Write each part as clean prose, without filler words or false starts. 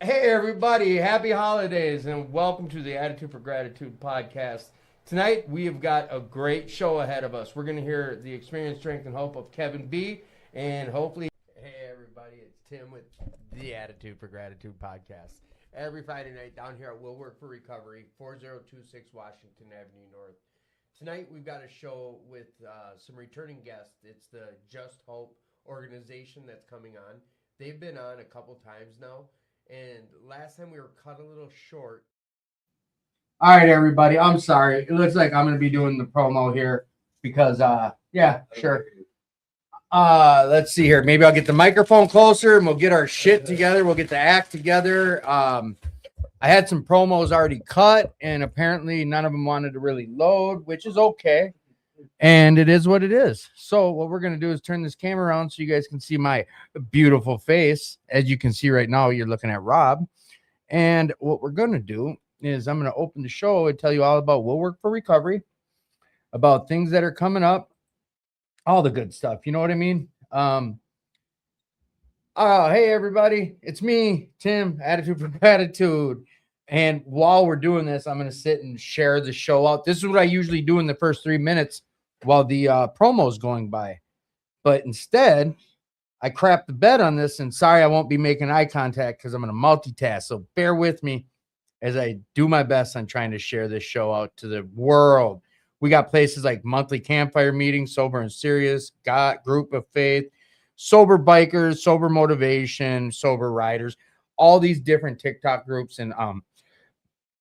Hey, everybody, happy holidays and welcome to the Attitude for Gratitude podcast. Tonight, we have got a great show ahead of us. We're going to hear the experience, strength, and hope of Kevin B. And hopefully, hey, everybody, it's Tim with the Attitude for Gratitude podcast. Every Friday night down here at Will Work for Recovery, 4026 Washington Avenue North. Tonight, we've got a show with some returning guests. It's the Just Hope organization that's coming on. They've been on a couple times now. And last time we were cut a little short. All right, everybody. I'm sorry. It looks like I'm going to be doing the promo here because, yeah, sure. Let's see here. Maybe I'll get the microphone closer and we'll get our shit together. We'll get the act together. I had some promos already cut, and apparently none of them wanted to really load, which is okay. And it is what it is. So what we're going to do is turn this camera around so you guys can see my beautiful face. As you can see right now, you're looking at Rob. And what we're going to do is I'm going to open the show and tell you all about Will Work for Recovery, about things that are coming up, all the good stuff. You know what I mean? Hey, everybody. It's me, Tim, Attitude for Gratitude. And while we're doing this, I'm going to sit and share the show out. This is what I usually do in the first 3 minutes while the promo is going by. But instead, I crapped the bed on this, and sorry, I won't be making eye contact because I'm going to multitask. So bear with me as I do my best on trying to share this show out to the world. We got places like monthly campfire meetings, Sober and Serious, got Group of Faith, Sober Bikers, Sober Motivation, Sober Riders, all these different TikTok groups and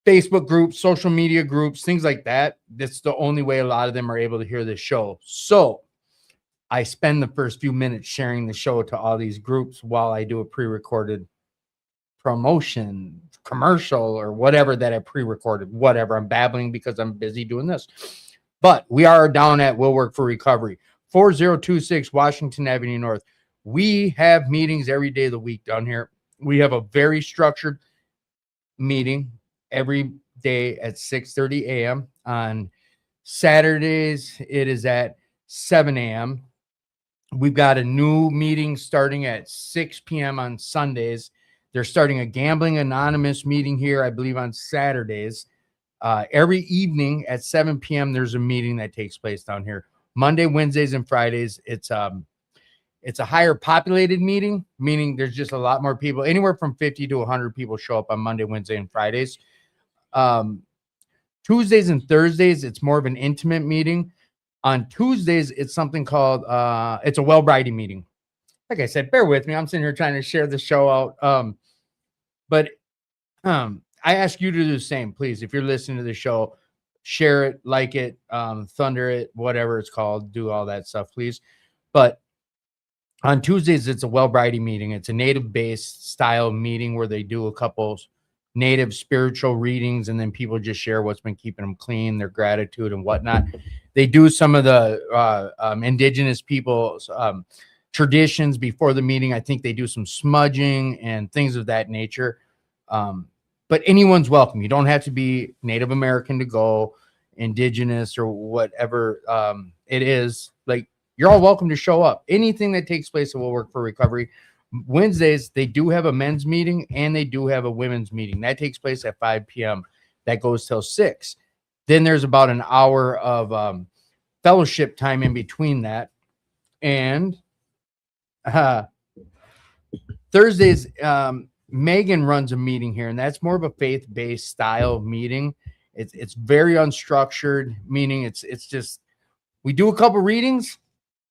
Facebook groups, social media groups, things like that. That's the only way a lot of them are able to hear this show. So I spend the first few minutes sharing the show to all these groups while I do a pre-recorded promotion, commercial, or whatever that I pre-recorded, whatever. I'm babbling because I'm busy doing this. But we are down at Will Work for Recovery, 4026 Washington Avenue North. We have meetings every day of the week down here. We have a very structured meeting every day at 6:30 a.m. On Saturdays, it is at 7 a.m. We've got a new meeting starting at 6 p.m. on Sundays. They're starting a Gambling Anonymous meeting here, I believe, on Saturdays. Every evening at 7 p.m., there's a meeting that takes place down here. Monday, Wednesdays, and Fridays, it's a higher populated meeting, meaning there's just a lot more people. Anywhere from 50 to 100 people show up on Monday, Wednesday, and Fridays. Tuesdays and Thursdays, it's more of an intimate meeting. On Tuesdays, it's something called, it's a well-briding meeting. Like I said, bear with me. I'm sitting here trying to share the show out. But I ask you to do the same, please. If you're listening to the show, share it, like it, thunder it, whatever it's called, do all that stuff, please. But on Tuesdays, it's a well-briding meeting. It's a native-based style meeting where they do a couple native spiritual readings, and then people just share what's been keeping them clean, their gratitude and whatnot. They do some of the indigenous people's traditions before the meeting. I think they do some smudging and things of that nature. But anyone's welcome. You don't have to be Native American to go, indigenous or whatever it is. Like, you're all welcome to show up. Anything that takes place at Will Work for Recovery. Wednesdays, they do have a men's meeting and they do have a women's meeting. That takes place at 5 p.m. That goes till 6. Then there's about an hour of fellowship time in between that. And Thursdays, Megan runs a meeting here, and that's more of a faith-based style meeting. It's very unstructured, meaning it's just we do a couple readings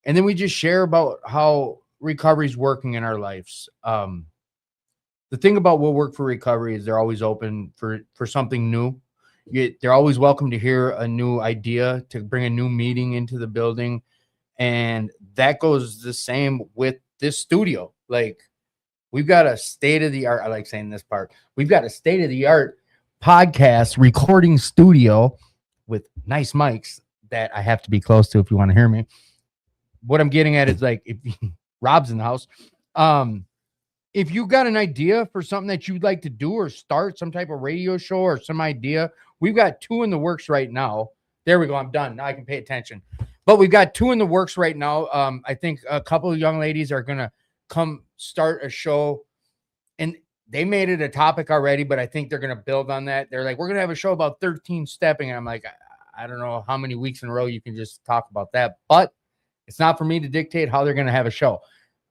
and then we just share about how recovery is working in our lives. The thing about Will Work for Recovery is they're always open for something new. They're always welcome to hear a new idea, to bring a new meeting into the building. And that goes the same with this studio. Like, we've got a state-of-the-art, I like saying this part, we've got a state-of-the-art podcast recording studio with nice mics that I have to be close to if you want to hear me. What I'm getting at is, like, if Rob's in the house, if you got an idea for something that you'd like to do or start some type of radio show or some idea, we've got 2 in the works right now. There we go. I'm done. Now I can pay attention. But we've got 2 in the works right now. I think a couple of young ladies are going to come start a show. And they made it a topic already, but I think they're going to build on that. They're like, we're going to have a show about 13 stepping. And I'm like, I don't know how many weeks in a row you can just talk about that, but it's not for me to dictate how they're going to have a show.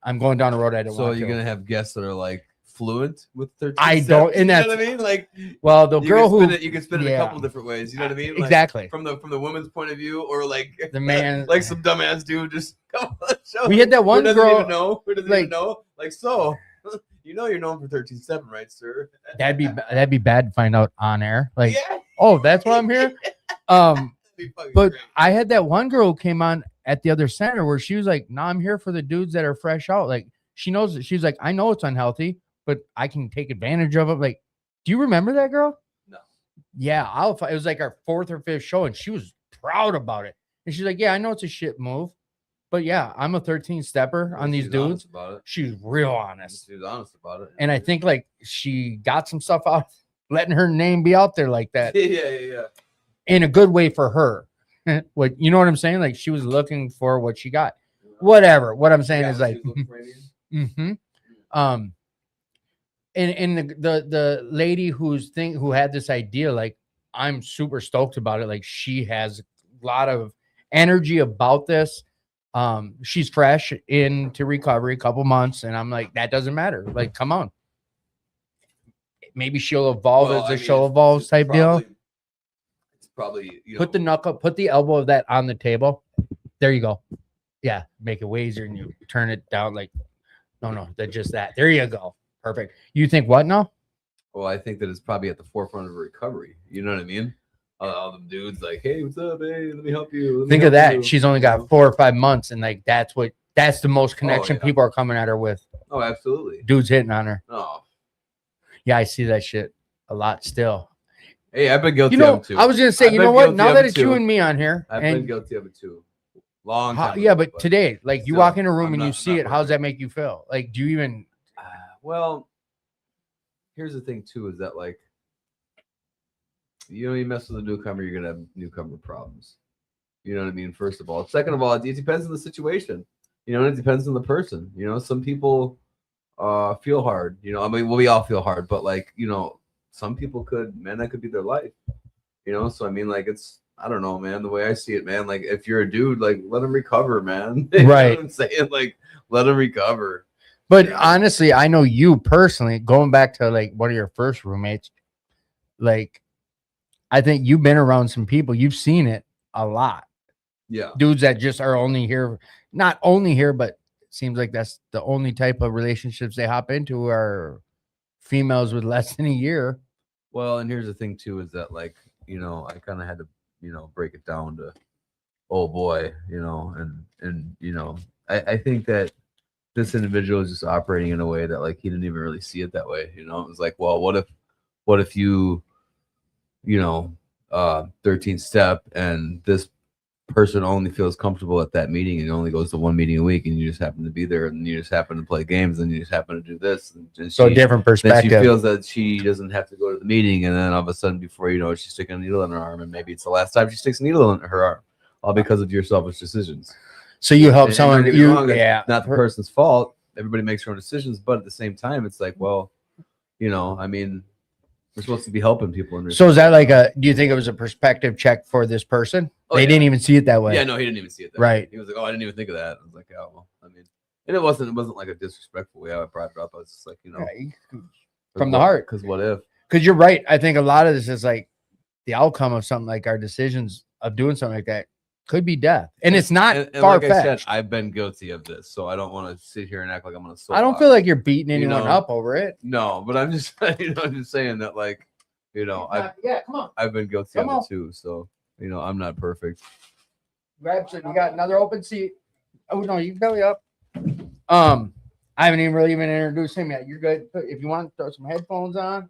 I'm going down the road. I don't So want you're to. going to have guests that are like fluent with 13 I steps, don't, and you that's know what I mean? Like, well, the girl who you can spin it a couple different ways. You know what I mean? Like, exactly from the woman's point of view, or like the man, like some dumbass dude just come on the show. We had that one who doesn't girl even know. Who doesn't like, even know? Like, so you know you're known for 13-7, right, sir? that'd be bad to find out on air. Like, yeah. oh, that's why I'm here. But great. I had that one girl who came on at the other center where she was like, "No, I'm here for the dudes that are fresh out." Like, she knows that she's like, I know it's unhealthy, but I can take advantage of it. Like, do you remember that girl? No. Yeah, it was like our 4th or 5th show, and she was proud about it. And she's like, "Yeah, I know it's a shit move, but yeah, I'm a 13 stepper on these dudes." About it. She's real honest. She was honest about it. And I think like she got some stuff out, letting her name be out there like that. Yeah. In a good way for her. What, you know what I'm saying? Like, she was looking for what she got. Whatever. What I'm saying is like, and the lady who had this idea, like, I'm super stoked about it. Like, she has a lot of energy about this. She's fresh into recovery, a couple months, and I'm like, that doesn't matter. Like, come on. Maybe she'll evolve as the show evolves, type deal. It's probably, you know, Put the knuckle, put the elbow of that on the table. There you go. Yeah, make it way easier, and you turn it down. Like, no, that's just that. There you go. Perfect. You think what now? Well, I think that it's probably at the forefront of recovery. You know what I mean? All them dudes like, hey, what's up? Hey, let me help you. Think of that. She's only got 4 or 5 months, and like that's the most connection people are coming at her with. Oh, absolutely. Dudes hitting on her. Oh, yeah, I see that shit a lot still. Hey, I've been guilty of it too. I was gonna say, you know what? Now that it's you and me on here, I've been guilty of it too. Long time. Yeah, but today, like, you walk in a room and you see it. How does that make you feel? Like, do you even? Well, here's the thing too: is that like, you know, you mess with a newcomer, you're gonna have newcomer problems. You know what I mean? First of all. Second of all, it depends on the situation. You know, it depends on the person. You know, some people feel hard. You know, I mean, well, we all feel hard, but like, you know, some people that could be their life. You know, so I mean, like, it's, I don't know, man. The way I see it, man, like, if you're a dude, like, let him recover, man. You right. know what I'm saying? Like, let him recover. But honestly, I know you personally, going back to like one of your first roommates, like, I think you've been around some people, you've seen it a lot. Yeah. Dudes that just are not only here, but it seems like that's the only type of relationships they hop into are females with less than a year. Well, and here's the thing too, is that, like, you know, I kind of had to, you know, break it down to, oh boy, you know, and you know, I think that this individual is just operating in a way that, like, he didn't even really see it that way. You know, it was like, well, what if you know, 13 step and this person only feels comfortable at that meeting and only goes to one meeting a week, and you just happen to be there, and you just happen to play games, and you just happen to do this, and so different perspective. Then she feels that she doesn't have to go to the meeting, and then all of a sudden, before you know it, she's sticking a needle in her arm, and maybe it's the last time she sticks a needle in her arm, all because of your selfish decisions. So you help someone. Not the person's fault. Everybody makes their own decisions, but at the same time, it's like, well, you know, I mean, we're supposed to be helping people. So is that like do you think it was a perspective check for this person? They didn't even see it that way. Yeah, no, he didn't even see it that way. He was like, oh, I didn't even think of that. I was like, oh, well, I mean, and it wasn't like a disrespectful way I brought it up. I was just like, you know, from the heart. Because what if? Because you're right. I think a lot of this is like the outcome of something like our decisions of doing something like that could be death. And it's not far-fetched. Like I said, I've been guilty of this, so I don't want to sit here and act like I'm on a soapbox. I don't feel like you're beating anyone up over it. No, but I'm just, you know, I'm just saying that, like, you know, come on. I've been guilty of it too, so, you know, I'm not perfect. Grab some. You got another open seat. Oh no, you belly up. I haven't even introduced him yet. You're good. If you want to throw some headphones on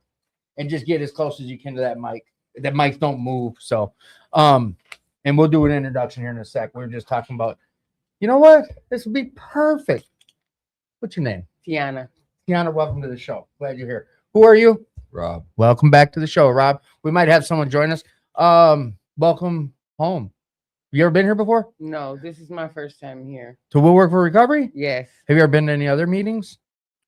and just get as close as you can to that mic. That mics don't move. So, and we'll do an introduction here in a sec. We were just talking about, you know what? This would be perfect. What's your name? Tiana. Tiana, welcome to the show. Glad you're here. Who are you? Rob. Welcome back to the show, Rob. We might have someone join us. Welcome home. You ever been here before? No, this is my first time here. To Will Work for Recovery? Yes. Have you ever been to any other meetings?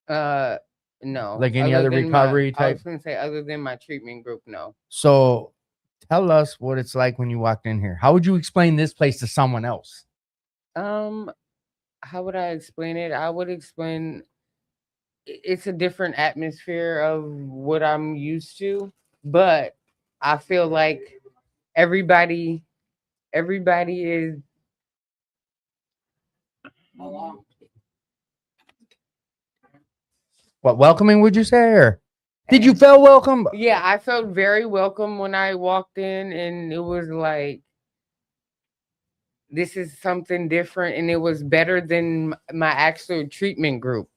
A No. Like any other than recovery I type? was gonna say other than my treatment group, no. So tell us what it's like when you walked in here. How would you explain this place to someone else? How would I explain it? I would explain it's a different atmosphere of what I'm used to, but I feel like everybody is What, welcoming, would you say? Or did you feel welcome? yeah, I felt very welcome when I walked in, and it was like this is something different, and it was better than my actual treatment group.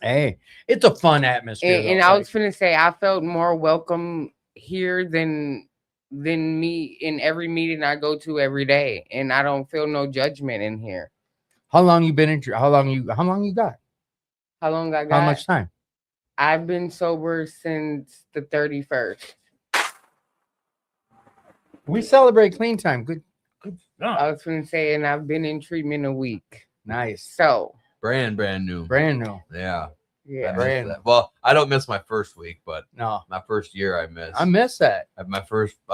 Hey, it's a fun atmosphere. And though, I like- was finna say I felt more welcome here than me in every meeting I go to every day, and I don't feel no judgment in here. how long you been in? How long you got? How long I got? How much time? I've been sober since the 31st. We celebrate clean time. Good. I was gonna say, and I've been in treatment a week. Nice. So brand new. Brand new. Yeah. I yeah, miss brand. that. Well, I don't miss my first week, but No, my first year I miss. I miss that. I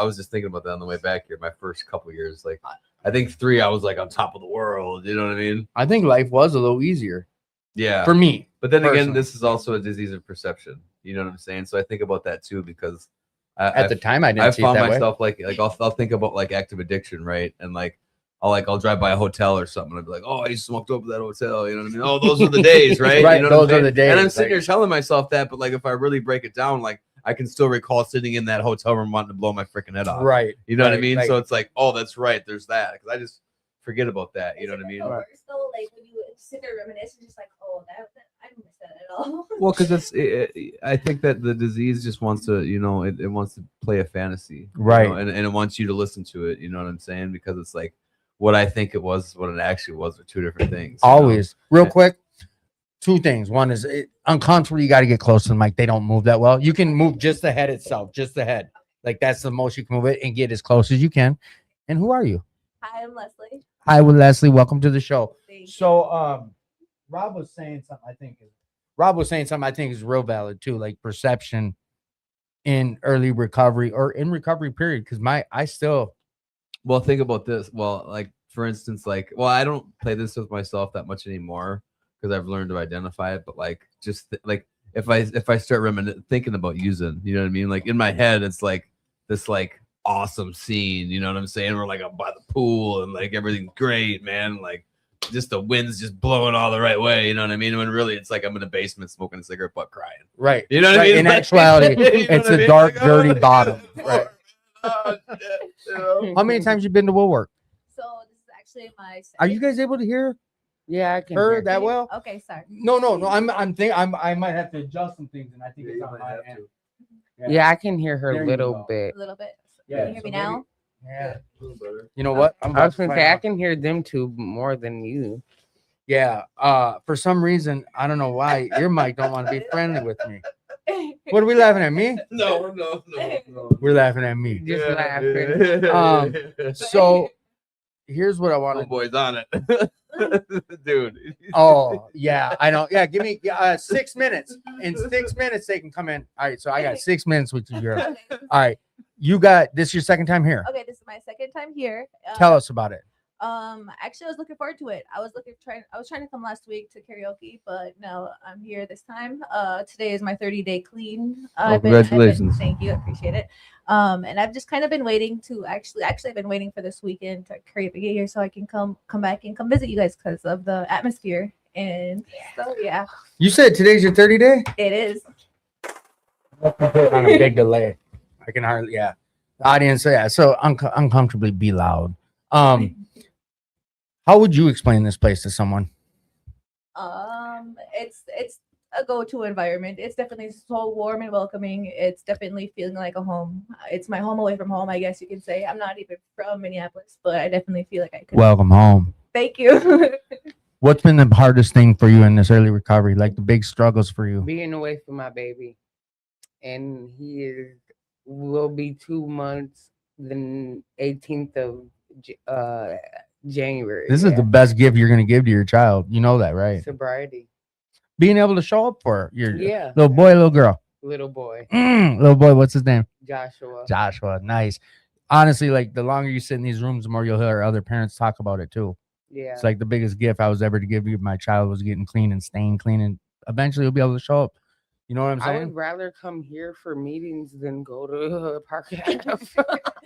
was just thinking about that on the way back here. My first couple years, like I think 3, I was like on top of the world. You know what I mean? I think life was a little easier Yeah. for me. But then again, personally. this is also a disease of perception. You know what I'm saying? So I think about that too because At the time, I didn't I see it found that way. myself like I'll think about like active addiction, right? And like I'll drive by a hotel or something and I'll be like, oh, I just smoked over that hotel. You know what I mean? Oh, those are the days, right? Right, You know what I'm those are saying? the days, And I'm sitting like- here telling myself that, but like if I really break it down, like I can still recall sitting in that hotel room wanting to blow my freaking head off. Right. You know what I right, mean? like- So it's like, oh, that's right. There's that. Because I just forget about that. You know what I mean? Is it the worst though? Like when you sit there reminiscing, just like, oh, that I didn't miss that at all. Well, because I think that the disease just wants to, it wants to play a fantasy, Right. and it wants you to listen to it. You know what I'm saying? Because it's like what I think it was, what it actually was, are two different things. you know? Always. Real Yeah. quick. Two things. One is uncomfortable. You got to get close to the mic. They don't move that well. You can move just the head itself, just the head. Like that's the most you can move it and get as close as you can. And who are you? Hi, I'm Leslie. Hi, with Leslie. Welcome to the show. Thank you. So, Rob was saying something. Rob was saying something I think is real valid too, like perception in early recovery or in recovery period. Because I still Well, think about this. Well, like for instance, I don't play this with myself that much anymore because I've learned to identify it. But like, like if I start thinking about using, you know what I mean? Like in my head, it's like this like awesome scene. You know what I'm saying? We're like up by the pool and like everything's great, man. Like just the wind's just blowing all the right way. You know what I mean? When really it's like I'm in a basement smoking a cigarette butt crying. right. You know what Right, I mean? in Like- actuality, You know it's what I a mean? dark, Like, dirty oh, bottom. yeah, Right. oh, shit, you know? How many times you been to Woolwork? So this is actually my. Are you guys able to hear Yeah, I can her hear. that well? Okay, sorry. No. I might have to adjust some things, and I think it's on my end. Yeah, I can hear her There a you little go. bit. A little bit. Yeah, Can you hear me so maybe- now? Yeah. A little better. You know what? I'm I about was to gonna find say I out. can hear them two more than you. Yeah. For some reason, I don't know why your mic don't want to be friendly with me. What are we laughing at? Me? No. We're laughing at me. Just laughing. So here's what I want to do. Homeboy's on it, dude. Oh, yeah, I know. Yeah, give me 6 minutes. In 6 minutes, they can come in. All right, so I got 6 minutes with you, girl. Okay, All right, you got this. Your second time here. okay, this is my second time here. Tell us about it. Actually, I was looking forward to it. I was trying to come last week to karaoke, but no, I'm here this time. Today is my 30-day clean. congratulations. Thank you, I appreciate it. And I've just kind of been waiting to actually I've been waiting for this weekend to karaoke here so I can come back and come visit you guys because of the atmosphere. And so yeah, You said today's your 30 day. it is. On a big delay. I can hardly. Yeah. The audience. Yeah. So uncomfortably be loud. How would you explain this place to someone? It's a go-to environment. It's definitely so warm and welcoming. It's definitely feeling like a home. It's my home away from home, I guess you could say. I'm not even from Minneapolis, but I definitely feel like I could. Welcome home. Thank you. What's been the hardest thing for you in this early recovery? Like the big struggles for you? Being away from my baby, and will be 2 months the 18th of January. This is the best gift you're gonna give to your child. You know that, right? sobriety. being able to show up for your Yeah, little boy, little girl. little boy, Little boy, what's his name? Joshua. Joshua. Nice. Honestly, like the longer you sit in these rooms, the more you'll hear other parents talk about it too. Yeah. It's like the biggest gift I was ever to give you. My child was getting clean and staying clean, and eventually you'll be able to show up. You know what I'm I saying? would rather come here for meetings than go to Park Ave.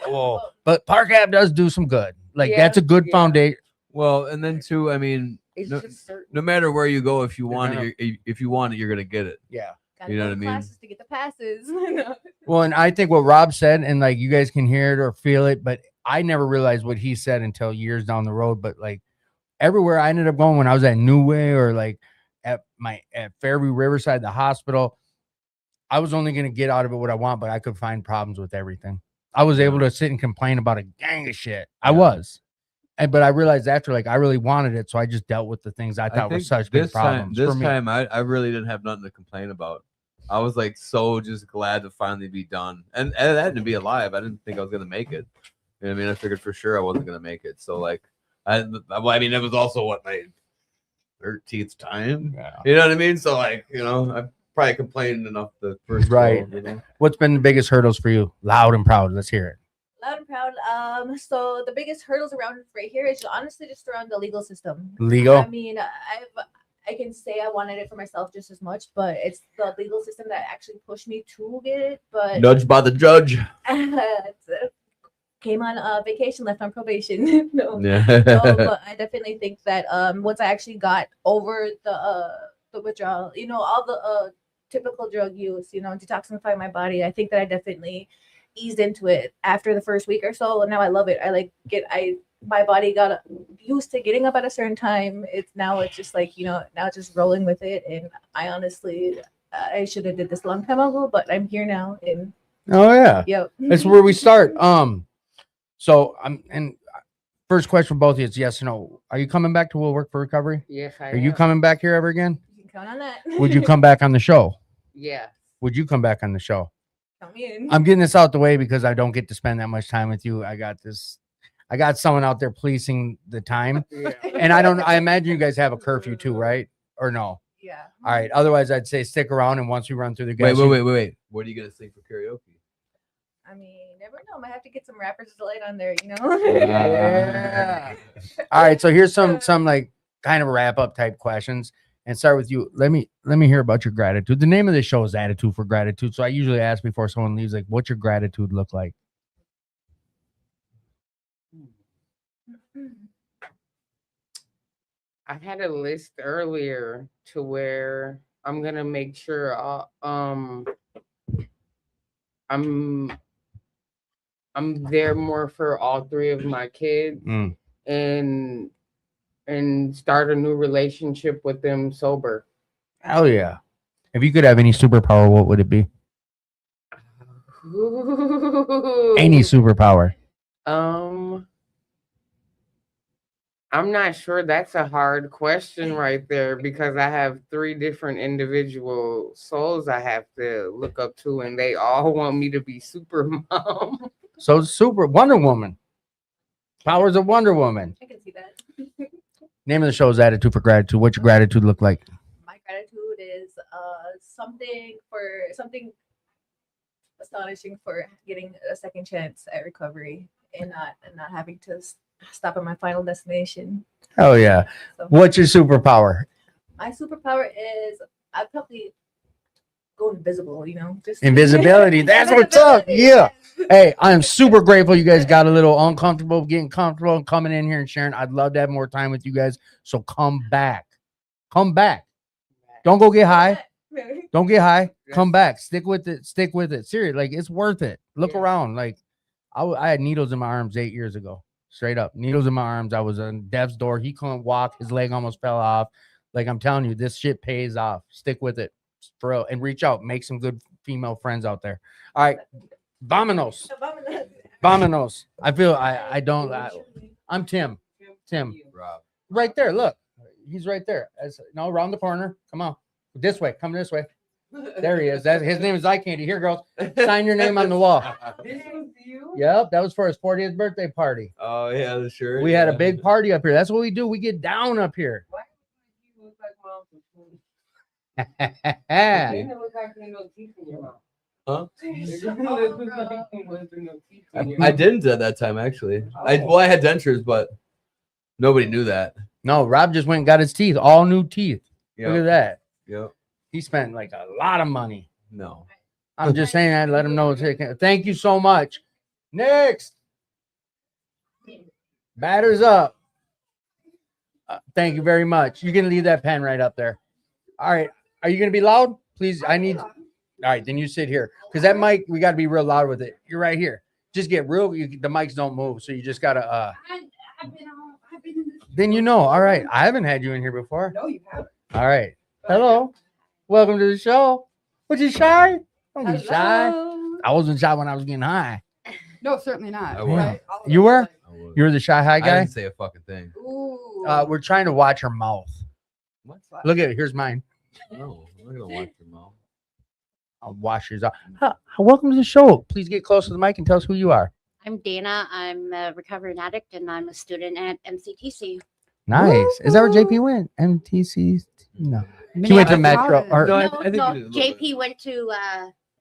Oh, but Park Ave does do some good. Like Yeah, that's a good yeah. foundation. Well, and then too, I mean, It's no, just certain. no matter where you go, if you You're want gonna- it, if you want it, you're gonna get it. Yeah. Gotta You know go what I to mean? classes to get the passes. No. Well, and I think what Rob said, and like you guys can hear it or feel it, but I never realized what he said until years down the road. But like everywhere I ended up going when I was at New Way or like at Fairview Riverside, the hospital, I was only gonna get out of it what I want, but I could find problems with everything. I was able to sit and complain about a gang of shit. I Yeah. was. But I realized after, like, I really wanted it, so I just dealt with the things I thought were think such big this time, problems for me. I really didn't have nothing to complain about. I was like so just glad to finally be done, and that to be alive. I didn't think I was gonna make it. You know what I mean? I figured for sure I wasn't gonna make it. So like, I mean, it was also what my 13th time. Yeah. You know what I mean? So like, you know, I probably complained enough the first Right. 12, you know? What's been the biggest hurdles for you? Loud and proud. Let's hear it. Loud and proud. So the biggest hurdles around right here is honestly just around the legal system. Legal. I mean, I can say I wanted it for myself just as much, but it's the legal system that actually pushed me to get it. But Nudged by the judge. came on vacation, left on probation. No. Yeah. No, but I definitely think that once I actually got over the withdrawal, you know, all the typical drug use, you know, detoxifying my body, I think that I definitely eased into it after the first week or so. And now I love it. My body got used to getting up at a certain time. It's just like, you know, now just rolling with it. And I honestly, I should have did this a long time ago, but I'm here now. And Oh yeah. yep. That's where we start. So and first question for both of you is yes or no. Are you coming back to Will Work for Recovery? Yes, I Are you am. coming back here ever again? You can count on that. Would you come back on the show? Yeah. Would you come back on the show? Count me in. I'm getting this out the way because I don't get to spend that much time with you. I got someone out there policing the time. Yeah. And I imagine you guys have a curfew too, right? Or no? Yeah. All right. Otherwise, I'd say stick around, and once we run through the Wait, guys, wait. What are you gonna sing for karaoke? I mean, never know. Might have to get some rappers to light on there, you know? Yeah. All right. So here's some like kind of wrap up type questions, and start with you. Let me hear about your gratitude. The name of the show is Attitude for Gratitude. So I usually ask before someone leaves, like, what's your gratitude look like? I had a list earlier to where I'm gonna make sure I'm there more for all three of my kids Mm. and start a new relationship with them sober. Hell yeah. If you could have any superpower, what would it be? Any superpower. I'm not sure. That's a hard question right there because I have three different individual souls I have to look up to, and they all want me to be super mom. So super Wonder Woman. Powers of Wonder Woman. I can see that. Name of the show is Attitude for Gratitude. What's your gratitude look like? My gratitude is something astonishing for getting a second chance at recovery and not having to stop at my final destination. Hell yeah. So What's your superpower? my superpower is I'd probably go invisible, you know, just Invisibility. That's what's up. Invisibility, Yeah. yes. Hey, I am super grateful you guys got a little uncomfortable getting comfortable and coming in here and sharing. I'd love to have more time with you guys. So come back. Come back. Don't go get high. Don't get high. Come back. Stick with it. Stick with it. Seriously, like it's worth it. Look Yeah. around. Like I had needles in my arms 8 years ago. Straight up. Needles in my arms. I was on Dev's door. He couldn't walk. His leg almost fell off. Like I'm telling you, this shit pays off. Stick with it. For real. And reach out. Make some good female friends out there. All right. Vamonos. Vamonos. I feel I'm Tim. Tim. Rob. Right there. Look. He's right there. No, around the corner. Come on. This way. Come this way. There he is. His name is Eye Candy. Here, girls. Sign your name on the wall. This was you? Yep. That was for his 40th birthday party. Oh yeah, sure. We had a big party up here. That's what we do. We get down up here. Why do you look like mom? It look like there's no teeth in your mouth. Huh? It look like there's no teeth in your I mouth. didn't at that time actually. I had dentures, but nobody knew that. No, Rob just went and got his teeth, all new teeth. Look at that. Yep. He spent like a lot of money. No. I'm just saying I'd let him know. Thank you so much. Next. Batters up. Thank you very much. You can leave that pen right up there. All right. Are you going to be loud? Please. I need. All right. Then you sit here because that mic, we got to be real loud with it. You're right here. Just get real. The mics don't move. So you just got to. Then you know. All right. I haven't had you in here before. No, you haven't. All right. Hello. Welcome to the show. Was you shy? Don't be shy. I wasn't shy when I was getting high. No, certainly not. I was. Right? All of You us were? like, I was. You were the shy high I guy? didn't say a fucking thing. Ooh. We're trying to watch her mouth. What? Look at it. Here's mine. No, I'm not gonna watch your mouth. I'll wash yours off. Welcome to the show. Please get close to the mic and tell us who you are. I'm Dana. I'm a recovering addict and I'm a student at MCTC. Nice. Is that where JP went? MTC? No. She went to Metro. Or, No, I No, think no, you did a little JP went to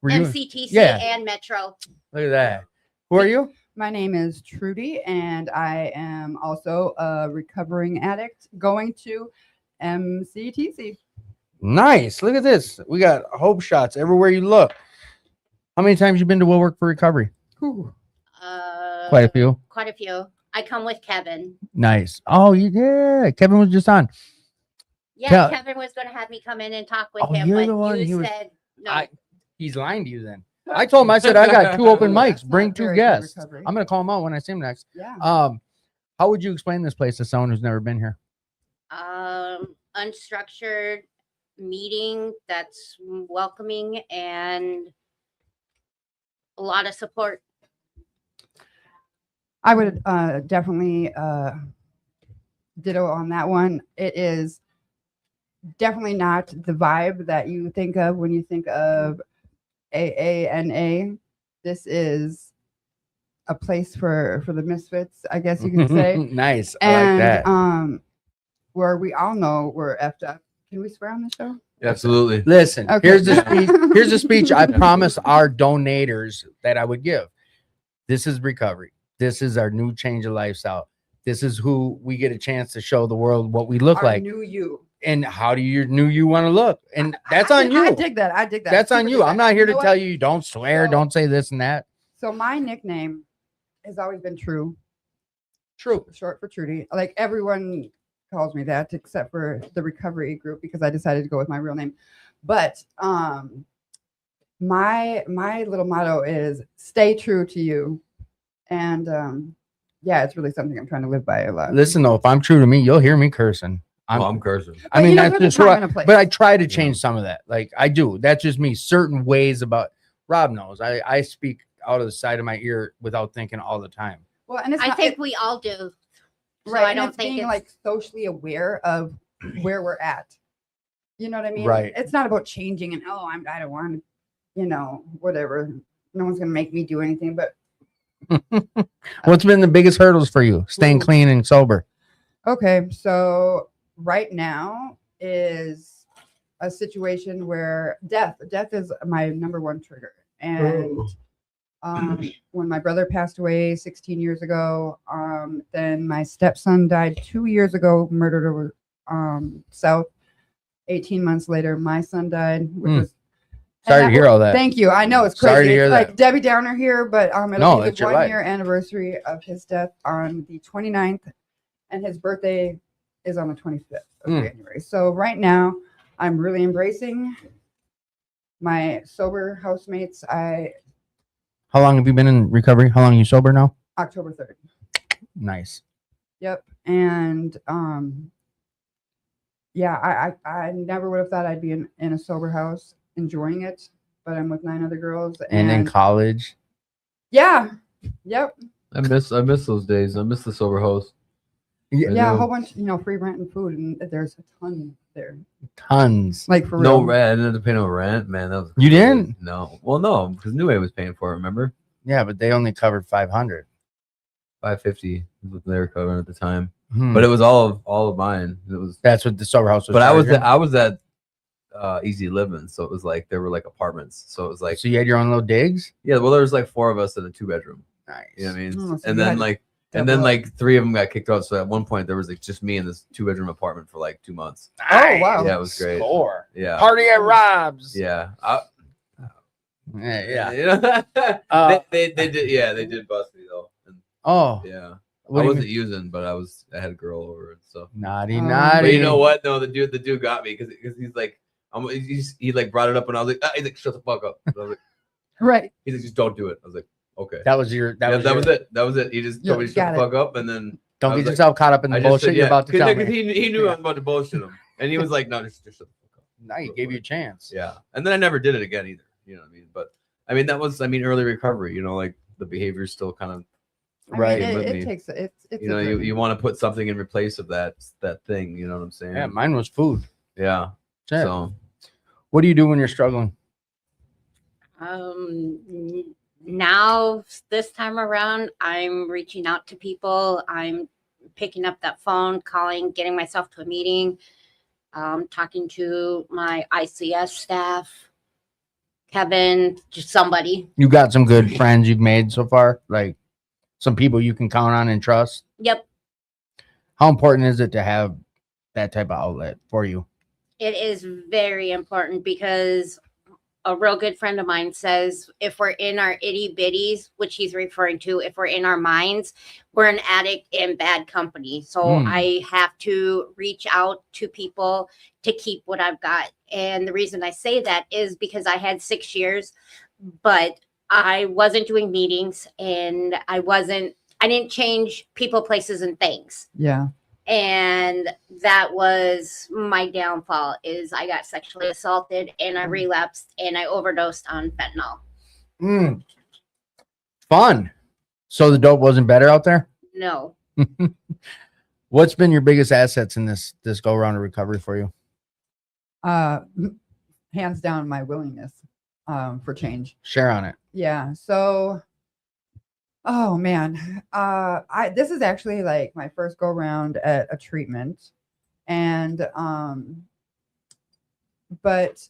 were you? MCTC Yeah. and Metro. Look at that. Who are you? My name is Trudy, and I am also a recovering addict going to MCTC. Nice. Look at this. We got hope shots everywhere you look. How many times you been to Will Work for Recovery? Ooh. Quite a few. Quite a few. I come with Kevin. Nice. Oh, yeah. Kevin was just on. Yeah, Tell- Kevin was going to have me come in and talk with Oh, him, you're but the one you he was- said no. He's lying to you then. I told him, I said, I got 2 open mics. That's not Bring 2 very good guests. recovery. I'm going to call him out when I see him next. Yeah. How would you explain this place to someone who's never been here? Unstructured meeting that's welcoming and a lot of support. I would definitely ditto on that one. It is definitely not the vibe that you think of when you think of AANA. This is a place for the misfits, I guess you can say. Nice. I And like that. where we all know we're effed up. Can we swear on the show? Absolutely. Listen, Okay. here's the speech. Here's the speech I promised our donators that I would give. This is recovery. This is our new change of lifestyle. This is who we get a chance to show the world what we look Our like new you. and how do you knew you want to look. And that's on you. I dig that. I dig that. That's on you. I'm not here to You know tell what? you don't swear, So- don't say this and that. So my nickname has always been True, True. short for Trudy. Like everyone calls me that except for the recovery group because I decided to go with my real name. But my little motto is stay true to you. And yeah, it's really something I'm trying to live by a lot. Listen though, if I'm true to me, you'll hear me cursing. I'm cursing. I But mean, you know, that's there's a just who time I, and a place. but I try to change some of that. Like I do. That's just me. Certain ways about Rob knows. I speak out of the side of my ear without thinking all the time. Well, and it's I not, think we all do. So right. I and don't it's think being it's like socially aware of where we're at. You know what I mean? Right. It's not about changing and I don't want to, you know, whatever. No one's gonna make me do anything. But What's been the biggest hurdles for you? Staying Ooh. clean and sober. okay, so right now is a situation where death is my number one trigger. And when my brother passed away 16 years ago, then my stepson died 2 years ago, murdered over south. 18 months later, my son died, which was Sorry to hear all that. Thank you. I know it's crazy. Sorry to hear it's that. like Debbie Downer here, but it'll No, be it's the your 1 life. year anniversary of his death on the 29th, and his birthday is on the 25th of Mm. January. So right now, I'm really embracing my sober housemates. How long have you been in recovery? How long are you sober now? October 3rd. Nice. Yep. And yeah, I never would have thought I'd be in a sober house enjoying it, but I'm with 9 other girls. And in college. yeah. Yep. I miss those days. I miss the sober house. Yeah, I Yeah, a know. whole bunch, free rent and food, and there's a ton there. tons. Like for No real. rent. I didn't have to pay no rent, man. That was You crazy. didn't? No. Well, no, because New Wave was paying for it. Remember, Yeah, but they only covered 500. $550 is what they were covering at the time. Hmm. But it was all of mine. It was. That's what the sober house was. But I was charging. I was at easy living, so it was like there were like apartments, so it was like So you had your own little digs. yeah, well there was like 4 of us in a 2-bedroom. Nice. You know what I mean? Oh, so And you then had like double and then up. like 3 of them got kicked out. So at one point there was like just me in this 2-bedroom apartment for like 2 months. Oh, wow. Yeah, it was great. Score. Yeah. Party at Rob's. Yeah. Yeah. Yeah. Uh, they did. Yeah, they did bust me though. And, Oh, yeah. what I do you wasn't mean? using, but I had a girl over and stuff. Naughty, Oh. naughty. But you know what? No, the dude got me because he's like, he like brought it up and I was like, he's like, shut the fuck up. And I was like, Right. he's like, just don't do it. I was like, okay. That was your. That That was was it. That was it. He just Yeah, told me to got shut the fuck up, and then Don't I get was like- yourself caught up in the I just bullshit said, you're about to tell because me. he knew I was about to bullshit him, and he was like, no, just shut the fuck up. Now he gave you a chance. Yeah, and then I never did it again either. You know what I mean? But I mean, that was early recovery. You know, like the behavior's still kind of Right. I mean, with it me. takes it's you know a you journey. want to put something in replace of that thing. You know what I'm saying? Yeah, mine was food. Yeah. That's it. So What do you do when you're struggling? Now this time around, I'm reaching out to people. I'm picking up that phone, calling, getting myself to a meeting, talking to my ICS staff, Kevin, just somebody. You got some good friends you've made so far, like some people you can count on and trust. Yep, How important is it to have that type of outlet for you? it is very important because a real good friend of mine says if we're in our itty bitties, which he's referring to, if we're in our minds, we're an addict in bad company. So Mm. I have to reach out to people to keep what I've got. And the reason I say that is because I had 6 years, but I wasn't doing meetings and I didn't change people, places, and things. Yeah. And that was my downfall is I got sexually assaulted and I relapsed and I overdosed on fentanyl. Mm. Fun. So the dope wasn't better out there? No. What's been your biggest assets in this go round of recovery for you? Hands down, my willingness for change. Share on it. Yeah. So, oh man, this is actually like my first go round at a treatment, and but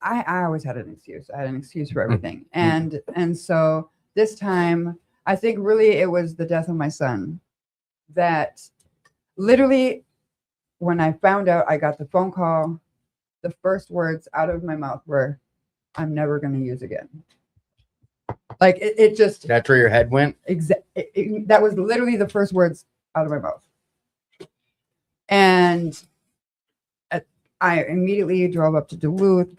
I always had an excuse. I had an excuse for everything, and so this time I think really it was the death of my son that literally when I found out I got the phone call, the first words out of my mouth were, "I'm never going to use again." Like it just That's where your head went? that was literally the first words out of my mouth. And I immediately drove up to Duluth.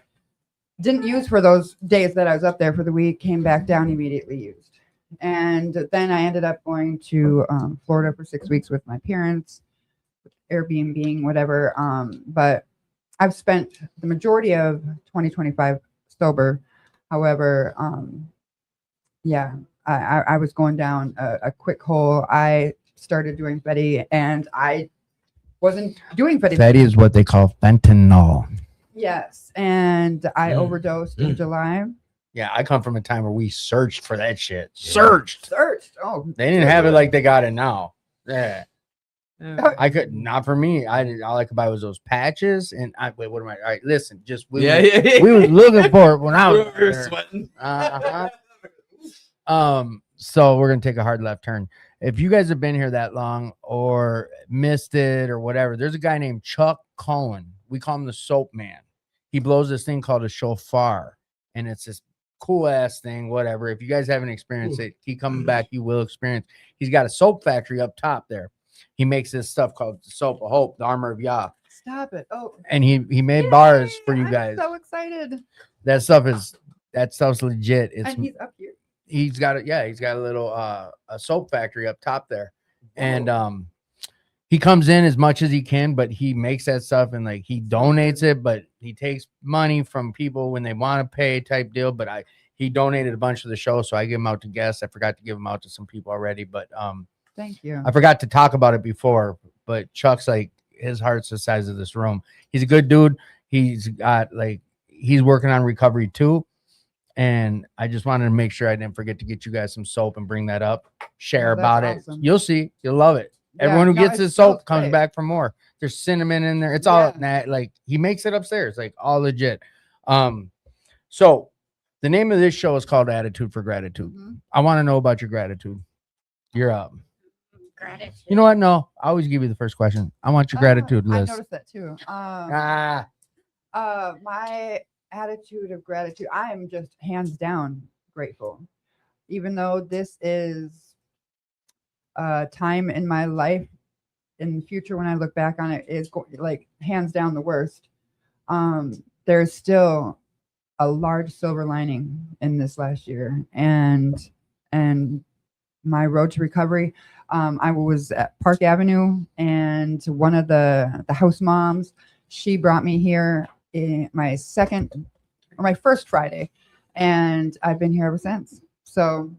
Didn't use for those days that I was up there for the week, came back down, immediately used. And then I ended up going to Florida for 6 weeks with my parents, Airbnb, whatever. But I've spent the majority of 2025 sober. However, yeah, I was going down a quick hole. I started doing Betty, and I wasn't doing Betty. That is what they call fentanyl. Yes, and I Mm. overdosed in July. Yeah, I come from a time where we searched for that shit. Searched. Searched. Oh, They didn't have it like they got it now. Yeah. Yeah. I could not for me. All I could buy was those patches. And wait, what am I? All right, listen, just we Yeah, were, yeah. we were looking for it when I was We were there. sweating. Uh-huh. So we're gonna take a hard left turn. If you guys have been here that long or missed it or whatever, there's a guy named Chuck Cullen. We call him the Soap Man. He blows this thing called a shofar, and it's this cool ass thing. Whatever. If you guys haven't experienced it, keep coming back. You will experience. He's got a soap factory up top there. He makes this stuff called the Soap of Hope, the Armor of Yah, stop it. Oh, and he made bars for yay, you I'm guys. so excited. That stuff's legit. It's And he's up here. he's got it. Yeah, he's got a little a soap factory up top there, and he comes in as much as he can, but he makes that stuff and like he donates it, but he takes money from people when they want to pay type deal. But he donated a bunch of the show, so I give him out to guests. I forgot to give him out to some people already, but Thank you. I forgot to talk about it before. But Chuck's like his heart's the size of this room. He's a good dude. He's working on recovery too. And I just wanted to make sure I didn't forget to get you guys some soap and bring that up. Share Oh, that's about it. awesome. You'll see. You'll love it. Yeah, Everyone who no, gets it this soap smells comes great. back for more. There's cinnamon in there. It's all like he makes it upstairs, like all legit. So the name of this show is called Attitude for Gratitude. Mhm. I want to know about your gratitude. You're up. Gratitude. You know what? No, I always give you the first question. I want your gratitude I list. noticed that too. My attitude of gratitude, I am just hands down grateful. Even though this is a time in my life in the future when I look back on it is like hands down the worst. There's still a large silver lining in this last year, and my road to recovery. I was at Park Avenue, and one of the house moms, she brought me here in my first Friday, and I've been here ever since. So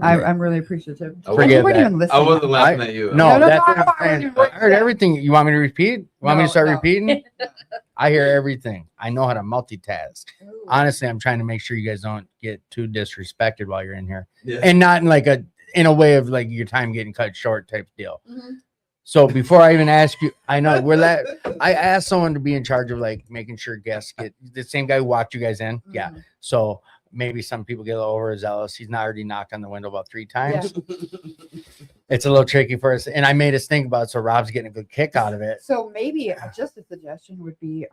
I'm really appreciative. I wasn't- You weren't even I listening. wasn't laughing at you. No, No, that's no, what I'm I saying. didn't I write heard that. everything. You want me to repeat? Want me to No, start no. repeating? I hear everything. I know how to multitask. Ooh. Honestly, I'm trying to make sure you guys don't get too disrespected while you're in here, Yeah. and not in a way of like your time getting cut short type deal. Mhm. So before I even ask you, I know I asked someone to be in charge of like making sure guests get the same guy who walked you guys in. Yeah. Mhm. So maybe some people get a little overzealous. He's not already knocked on the window about 3 times. It's a little tricky for us. And I made us think about it. So Rob's getting a good kick out of it. So maybe just a suggestion would be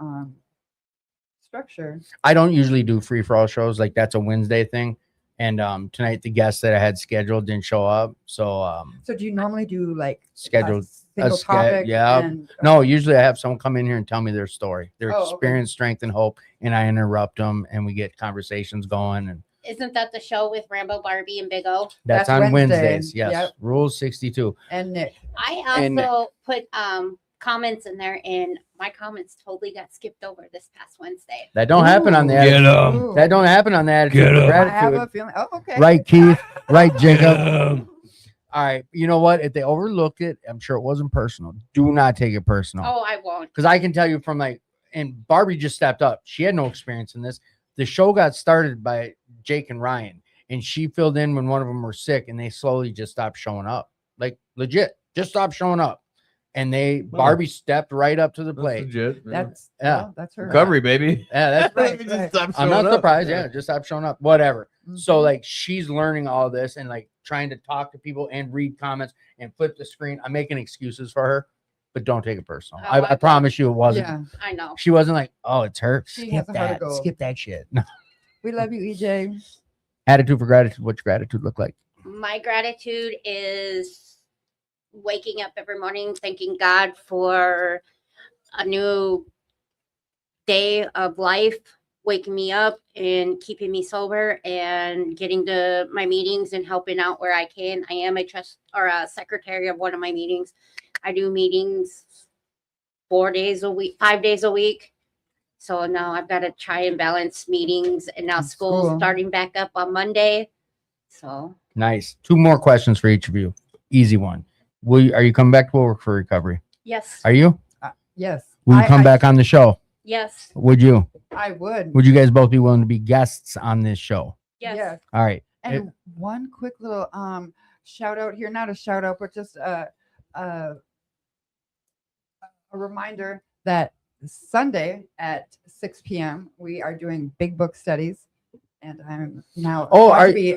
structure. I don't usually do free for all shows. Like that's a Wednesday thing. And tonight the guests that I had scheduled didn't show up. So So do you normally do like scheduled. single ske- topic? yeah. And, No, usually I have someone come in here and tell me their story, their Oh, okay. experience, strength, and hope. And I interrupt them and we get conversations going. And Isn't that the show with Rambo, Barbie, and Big O? that's That's on Wednesday. Wednesdays. Yes. Yep. Rule 62. and Nick. I And- also put comments in there, and my comments totally got skipped over this past Wednesday. That don't happen on the Ooh. attitude. Ooh. That don't happen on the attitude. Get for 'em. I have gratitude. a feeling. Oh, okay. Right, Keith. Right, Jacob. All right. You know what? If they overlooked it, I'm sure it wasn't personal. Do not take it personal. Oh, I won't. Because I can tell you from and Barbie just stepped up. She had no experience in this. The show got started by Jake and Ryan, and she filled in when one of them were sick, and they slowly just stopped showing up. Like legit, just stopped showing up. And Barbie stepped right up to the plate. Legit. That's Yeah. that's her. Recovery, baby. Yeah, that's Right, Just right. stop I'm showing not up. surprised. Yeah, just stop showing up. Whatever. So Mhm. like she's learning all this and like trying to talk to people and read comments and flip the screen. I'm making excuses for her, but don't take it personal. Oh, I I promise you it wasn't. Yeah, I know. She wasn't like, oh, it's her. She Skip has a heart of that. gold. Skip that shit. No. we love you, EJ. Attitude for gratitude. What's your gratitude look like? My gratitude is waking up every morning, thanking God for a new day of life, waking me up and keeping me sober and getting to my meetings and helping out where I can. I am a secretary of one of my meetings. I do meetings 4 days a week, 5 days a week. So now I've got to try and balance meetings, and now That's school's cool. starting back up on Monday. So Nice. 2 more questions for each of you. Easy one. Are you coming back to work for recovery? yes, Are you? Yes. Will you come I- back on the show? yes, Would you? I would. Would you guys both be willing to be guests on this show? yes. Yes. All right. And one quick little shout out here, not a shout out, but just a reminder that Sunday at 6 p.m. we are doing big book studies, and I'm now Oh, going are- to be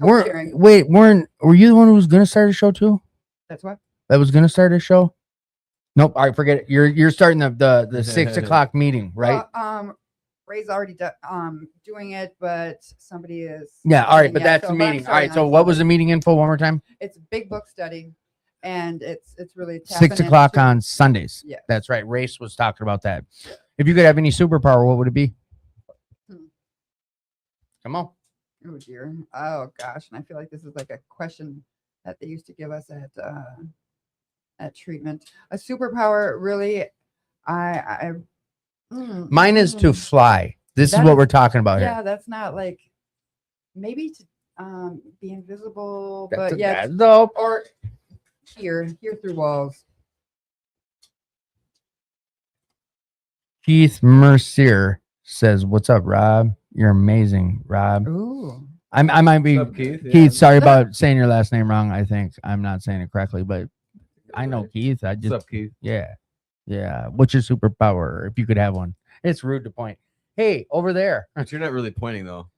co-chairing. Were you the one who was gonna start a show too? That's what. That was gonna start a show? Nope. All right, forget it. You're starting the 6 o'clock meeting, right? Ray's already doing it, but somebody is. Yeah. All right, but yeah, that's so the I'm meeting. All sorry, right. So I'm what was the sorry. meeting info one more time? It's a big book study, and it's really 6 o'clock tapping into- on Sundays. Yes. That's right. Race was talking about that. If you could have any superpower, what would it be? Hmm. Come on. Oh dear. Oh gosh. And I feel like this is like a question that they used to give us at treatment. A superpower, really. Mine is to fly. This is That what is- we're talking about here. Yeah, that's not like maybe to be invisible, That's but yeah, that's dope. or here through walls. Keith Mercier says, "What's up, Rob? You're amazing, Rob." Ooh. I might be What's up, Keith? Yeah. Keith. Sorry about saying your last name wrong. I think I'm not saying it correctly, but I know Keith. I What's just up, Keith? yeah. Yeah. What's your superpower if you could have one? It's rude to point. Hey, over there. But you're not really pointing though.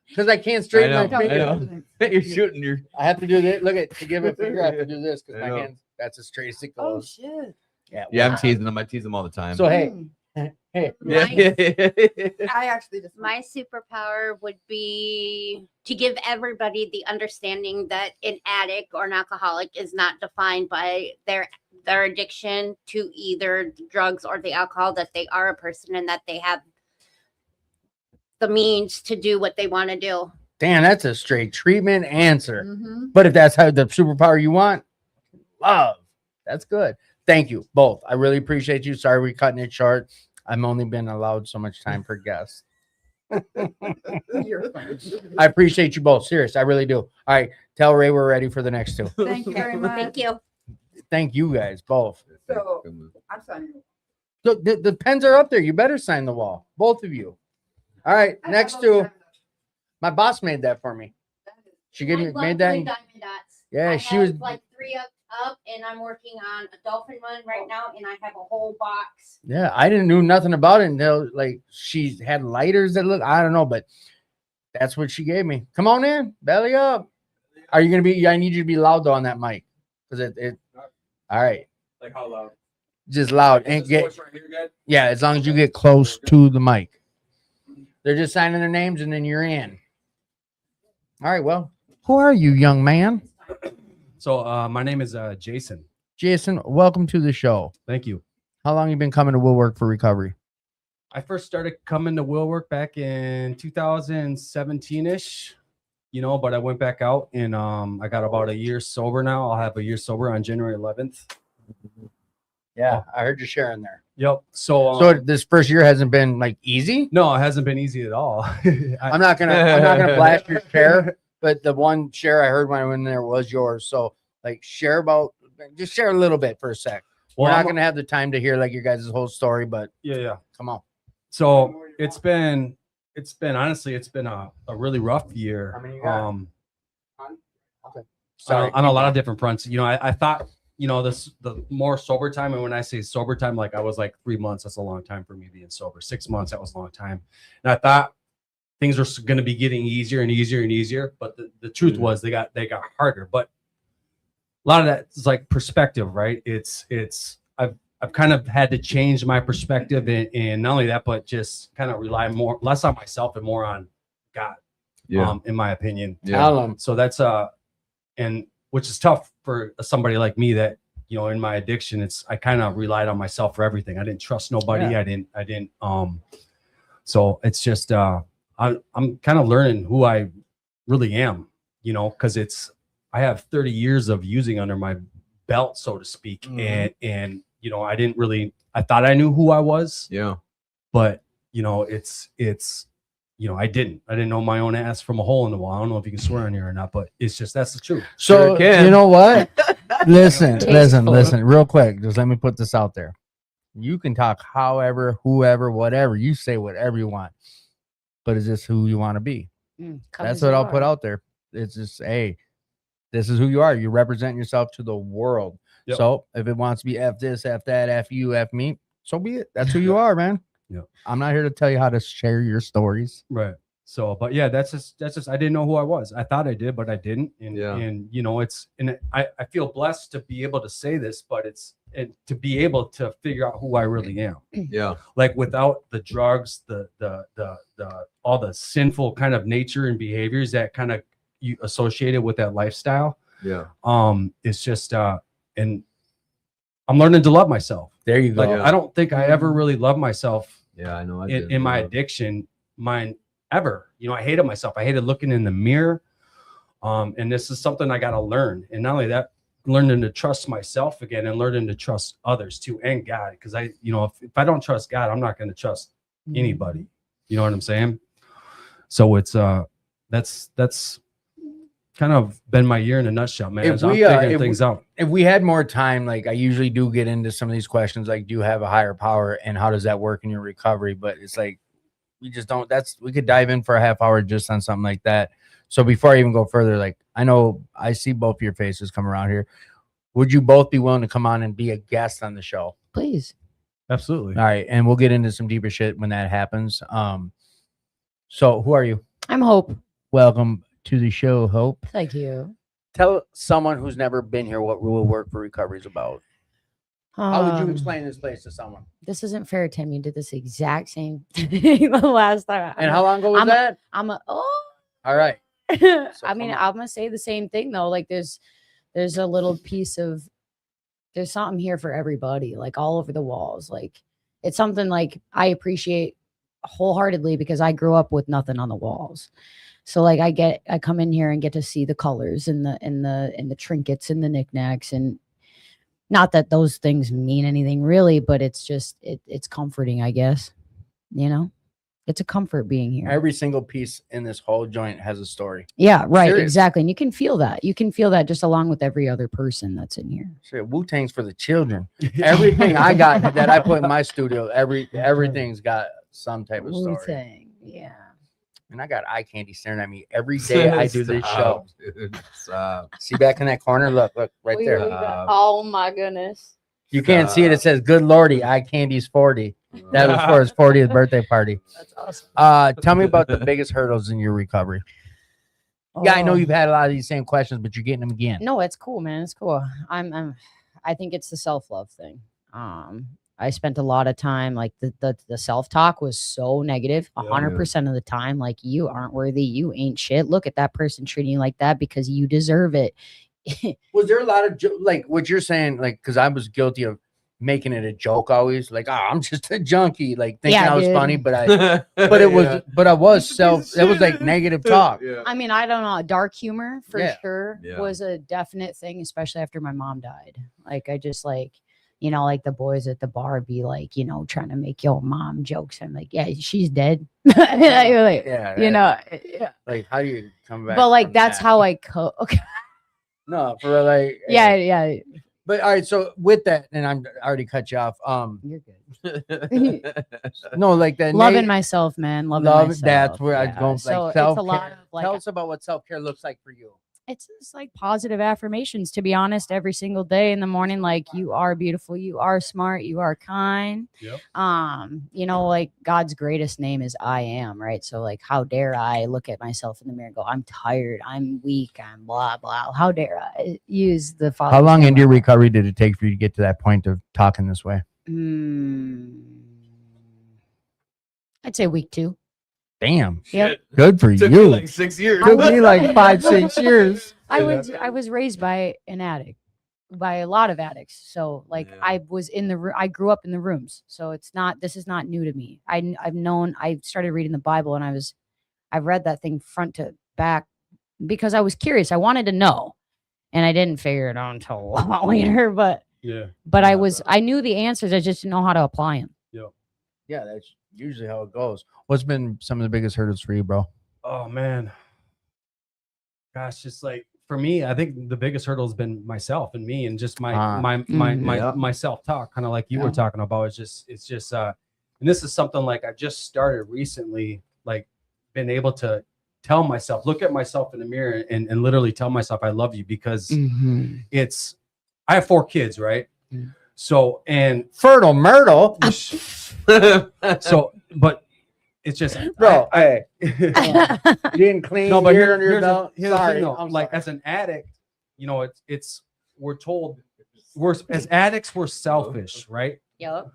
Because I can't straighten I my know, finger. I know. You're shooting your. I have to do this. Look at to give a finger. I have to do this because I my know. hands. That's as straight as it Oh goes. shit. Yeah. Yeah, I'm well, teasing them. I tease them all the time. So hey, Mm. hey. yeah. I actually just My superpower would be to give everybody the understanding that an addict or an alcoholic is not defined by their addiction to either drugs or the alcohol, that they are a person and that they have the means to do what they want to do. Damn, that's a straight treatment answer. Mhm. But if that's how the superpower you want, love. That's good. Thank you both. I really appreciate you. Sorry we're cutting it short. I've only been allowed so much time for guests. You're fine. I appreciate you both. Serious. I really do. All right. Tell Ray we're ready for the next two. Thank you very much. Thank you. Thank you guys both. So I'm signing. Look, the pens are up there. You better sign the wall. Both of you. All right. I Next have two. those My boss made that for me. She gave I me love made that. doing diamond dots. Yeah, I she have was like 3 up, and I'm working on a dolphin one right now, and I have a whole box. Yeah, I didn't know nothing about it until like she had lighters that look, I don't know, but that's what she gave me. Come on in, belly up. Are you gonna be? I need you to be loud though on that mic, because it. All right, Like how loud? just loud and Is this get. voice right here good? Yeah, as long as you get close to the mic. They're just signing their names and then you're in. All right, well, who are you, young man? So my name is Jason. Jason, welcome to the show. Thank you. How long you been coming to Will Work for Recovery? I first started coming to Will Work back in 2017-ish, you know, but I went back out and I got about a year sober now. I'll have a year sober on January 11th. Yeah, I heard you sharing there. Yep. So, So this first year hasn't been like easy. no, it hasn't been easy at all. I'm not gonna blast your share, but the one share I heard when I went in there was yours. So like share about just share a little bit for a sec. We're not gonna have the time to hear like your guys' whole story, but Yeah. come on. So it's been honestly, it's been a really rough year. How many you got? On a lot of different fronts. You know, I thought, you know, the more sober time, and when I say sober time, like I was like 3 months, that's a long time for me being sober. 6 months, that was a long time. And I thought things were going to be getting easier and easier and easier, but the truth was they got harder. But a lot of that is like perspective, right? I've kind of had to change my perspective, and not only that, but just kind of rely less on myself and more on God. Yeah. In my opinion. Tell 'em. So that's and which is tough for somebody like me that, you know, in my addiction, I kind of relied on myself for everything. I didn't trust nobody. Yeah. I didn't so it's just I'm kind of learning who I really am, you know, because I have 30 years of using under my belt, so to speak. Mhm. And you know, I thought I knew who I was, Yeah. but you know, it's you know, I didn't know my own ass from a hole in the wall. I don't know if you can swear on here or not, but it's just, that's the truth. So Sure can. you know what? listen, Tasteful. real quick. Just let me put this out there. You can talk however, whoever, whatever. You say whatever you want. But is this who you want to be? Come That's as what you I'll put are. out there. It's just, hey, this is who you are. You represent yourself to the world. Yep. So if it wants to be F this, F that, F you, F me, so be it. That's who you are, man. Yep. I'm not here to tell you how to share your stories. Right. So, but yeah, that's just, I didn't know who I was. I thought I did, but I didn't. And, Yeah. and you know, I feel blessed to be able to say this, but and to be able to figure out who I really am. Yeah. Like without the drugs, the all the sinful kind of nature and behaviors that kind of you associated with that lifestyle. Yeah. It's just, and I'm learning to love myself. There you go. Like, Yeah. I don't think I ever really loved myself Yeah. I know. I in, did. in my Yeah. addiction, mine ever. You know, I hated myself. I hated looking in the mirror. And this is something I got to learn. And not only that, learning to trust myself again and learning to trust others too, and God. Because you know, if I don't trust God, I'm not going to trust anybody. You know what I'm saying? So it's that's kind of been my year in a nutshell, man. If As I'm we, figuring if we- things out. If we had more time, like I usually do get into some of these questions, like do you have a higher power and how does that work in your recovery? But it's like we just don't. We could dive in for a half hour just on something like that. So before I even go further, like I know I see both of your faces come around here. Would you both be willing to come on and be a guest on the show? Please. Absolutely. All right, and we'll get into some deeper shit when that happens. So who are you? I'm Hope. Welcome to the show, Hope. Thank you. Tell someone who's never been here what Rule Work for Recovery is about. How would you explain this place to someone? This isn't fair, Tim. You did this exact same thing the last time. And how long ago was I'm a- that? Oh. All right. I come mean, on. I'm gonna say the same thing though. Like there's a little piece of there's something here for everybody, like all over the walls. Like it's something like I appreciate wholeheartedly because I grew up with nothing on the walls. So like I come in here and get to see the colors and the trinkets and the knickknacks, and not that those things mean anything really, but it's just it's comforting, I guess. You know? It's a comfort being here. Every single piece in this whole joint has a story. Yeah, right, Serious. exactly. And you can feel that. You can feel that just along with every other person that's in here. Shit, Wu-Tang's for the children. Everything I got that I put in my studio, everything's got some type of story. Wu-Tang, yeah. And I got eye candy staring at me every day I do this show. Stop, dude. Stop. See back in that corner? Look right We- there. we got- oh my goodness. You can't see it. It says, "Good Lordy, eye candy's 40." That was for his 40th birthday party. That's awesome. Tell me about the biggest hurdles in your recovery. Yeah, I know Oh. you've had a lot of these same questions, but you're getting them again. No, it's cool, man. It's cool. I think it's the self-love thing. I spent a lot of time like the self-talk was so negative 100% of the time. Like, you aren't worthy, you ain't shit. Look at that person treating you like that because you deserve it. Was there a lot of like what you're saying? Like, because I was guilty of making it a joke always. Like, oh, I'm just a junkie. Like thinking Yeah, I was dude. funny, but I was self. It was like negative talk. Yeah. I mean, I don't know. Dark humor for Yeah. sure Yeah. was a definite thing, especially after my mom died. Like, I just like, you know, like the boys at the bar be like, you know, trying to make your mom jokes. I'm like, yeah, she's dead. You're like, Yeah, you know, yeah. like how do you come back? But like, from that's that? how I cope. Okay. No, for like Yeah, yeah. But all right, so with that, and I'm I already cut you off. You're good. No, like that Loving myself, man. Loving myself. That's where I yeah. go. Like So it's self a lot of like, Tell us about what self care looks like for you. it's just like positive affirmations, to be honest, every single day in the morning. Like, you are beautiful, you are smart, you are kind. Yep. You know, like God's greatest name is I am, right? So like, how dare I look at myself in the mirror and go, I'm tired, I'm weak, I'm blah blah. How dare I use the Father? How long into your recovery did it take for you to get to that point of talking this way? I'd say week 2. Damn, Yep. good for Took me you. like 6 years. Took me like 5-6 years. I was raised by an addict, by a lot of addicts. So like, Yeah. I was in the I grew up in the rooms. So this is not new to me. I started reading the Bible, and I've read that thing front to back because I was curious. I wanted to know, and I didn't figure it out until a lot later. But Yeah. I knew the answers. I just didn't know how to apply them. Yeah, that's usually how it goes. What's been some of the biggest hurdles for you, bro? Oh man. Gosh, just like for me, I think the biggest hurdle has been myself and me, and just my Yeah. my self-talk, kind of like you Yeah. were talking about. It's just and this is something like I just started recently, like been able to tell myself, look at myself in the mirror and literally tell myself I love you, because it's I have 4 kids, right? Yeah. So and Fertile Myrtle, so but it's just bro. Hey, I- you didn't clean. no, but here under your here's the, belt. here's the Sorry, thing, though. I'm Like, sorry. as an addict, you know, it's we're told as addicts we're selfish, right? Yep.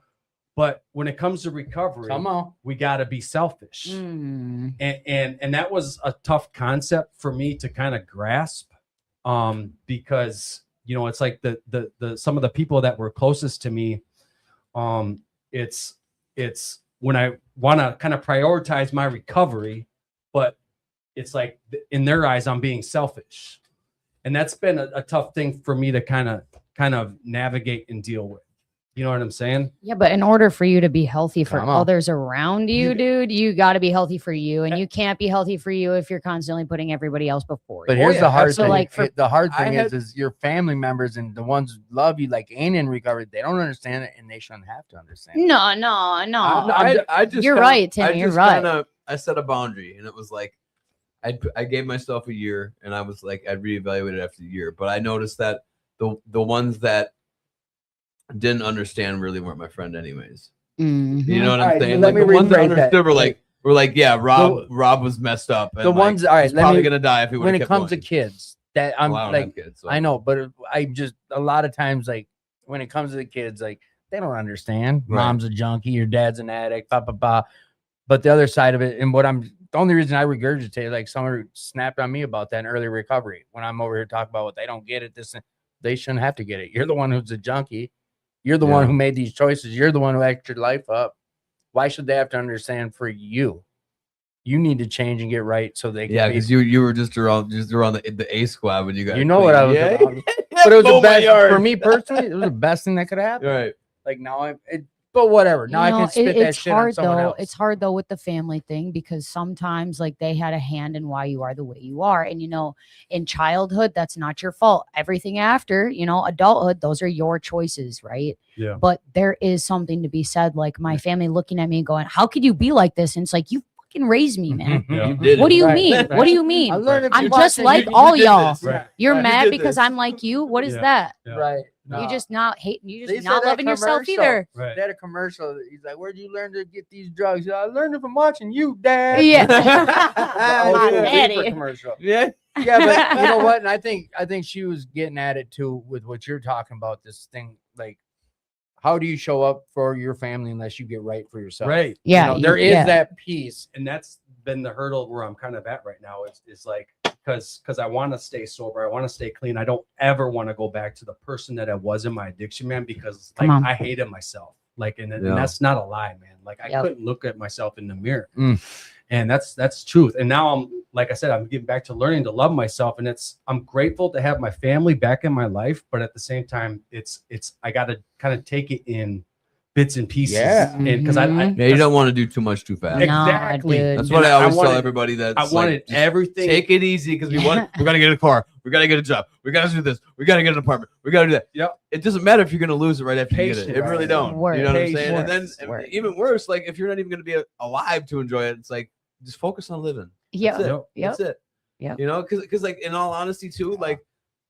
But when it comes to recovery, Come on. we got to be selfish, Mm. and that was a tough concept for me to kind of grasp, because you know it's like the some of the people that were closest to me, it's when I want to kind of prioritize my recovery, but it's like in their eyes I'm being selfish, and that's been a tough thing for me to kind of navigate and deal with. You know what I'm saying? Yeah, but in order for you to be healthy for Come on. others around you, dude, you got to be healthy for you, and you can't be healthy for you if you're constantly putting everybody else before But you. here's yeah, the hard absolutely. thing. Like, for- The hard I thing had- is your family members and the ones who love you, like ain't in recovery. They don't understand it, and they shouldn't have to understand. It. No. I just You're kinda- right, Tim, I you're just right. I set a boundary, and it was like I gave myself a year, and I was like I'd reevaluate it after the year. But I noticed that the ones that didn't understand really weren't my friend anyways. Mhm. You know what I'm Alright, saying? let Like me the ones that rephrase that. understood were like, yeah, The- Rob was messed up. And the ones- all right, he's let probably me- gonna die if he when would it have comes to kids, that I'm Well, I don't like, have kids, so. I know, but I just a lot of times like when it comes to the kids, like they don't understand. Right. Mom's a junkie, your dad's an addict, blah blah blah. But the other side of it, and the only reason I regurgitate, like someone snapped on me about that in early recovery when I'm over here talking about what they don't get it. They shouldn't have to get it. You're the one who's a junkie. You're the one Yeah. who made these choices. You're the one who acted your life up. Why should they have to understand for you? You need to change and get right so they can. Yeah, be- because you were just around the A squad when you got You know what I was yeah, about. yeah, but it was mow the my best yard. for me personally. It was the best thing that could happen. Right. Like now, but whatever. Now I can spit that it's shit on hard someone though. else. It's hard though with the family thing because sometimes like they had a hand in why you are the way you are. And in childhood, that's not your fault. Everything after, adulthood, those are your choices, right? Yeah. But there is something to be said, like my family looking at me and going, how could you be like this? And it's like, you fucking raised me, man. Yeah. You did What it. do you Right, mean? right. What do you mean? I learned. if I'm you just watch it, like you all did y'all. this. Right. You're You mad did because this. I'm like you. What is Yeah. that? Yeah. Right. You just not hating. You They just said not that loving yourself commercial. either. Right. They had a commercial. He's like, "Where'd you learn to get these drugs?" He's like, I learned it from watching you, Dad. Yeah. The old My school daddy. Reaper commercial. Yeah. Yeah, but you know what? And I think she was getting at it too with what you're talking about. This thing, like, how do you show up for your family unless you get right for yourself? Right. Yeah. There is that piece. And that's been the hurdle where I'm kind of at right now. Is like because I want to stay sober, I want to stay clean. I don't ever want to go back to the person that I was in my addiction, man, because like Come on. I hated myself. Like, and Yeah. that's not a lie, man. Like I Yep. couldn't look at myself in the mirror. Mm. And that's truth. And now I'm, like I said, I'm getting back to learning to love myself. And I'm grateful to have my family back in my life. But at the same time, I got to kind of take it in bits and pieces. Yeah. And because I Mhm. Yeah, you don't want to do too much too fast. No, Exactly. dude. That's And what I always wanted- tell everybody. That I wanted everything. Take it easy because we got to get a car. We got to get a job. We got to do this. We got to get an apartment. We got to do that. Yep. It doesn't matter if you're going to lose it right after you get it. Patience. It really don't. Word. You know what I'm saying? And then Patience. Word. even worse, like if you're not even going to be alive to enjoy it, it's like just focus on living. Yeah. That's it. Yep. Yep. That's it. Yep. You know, because like in all honesty too, like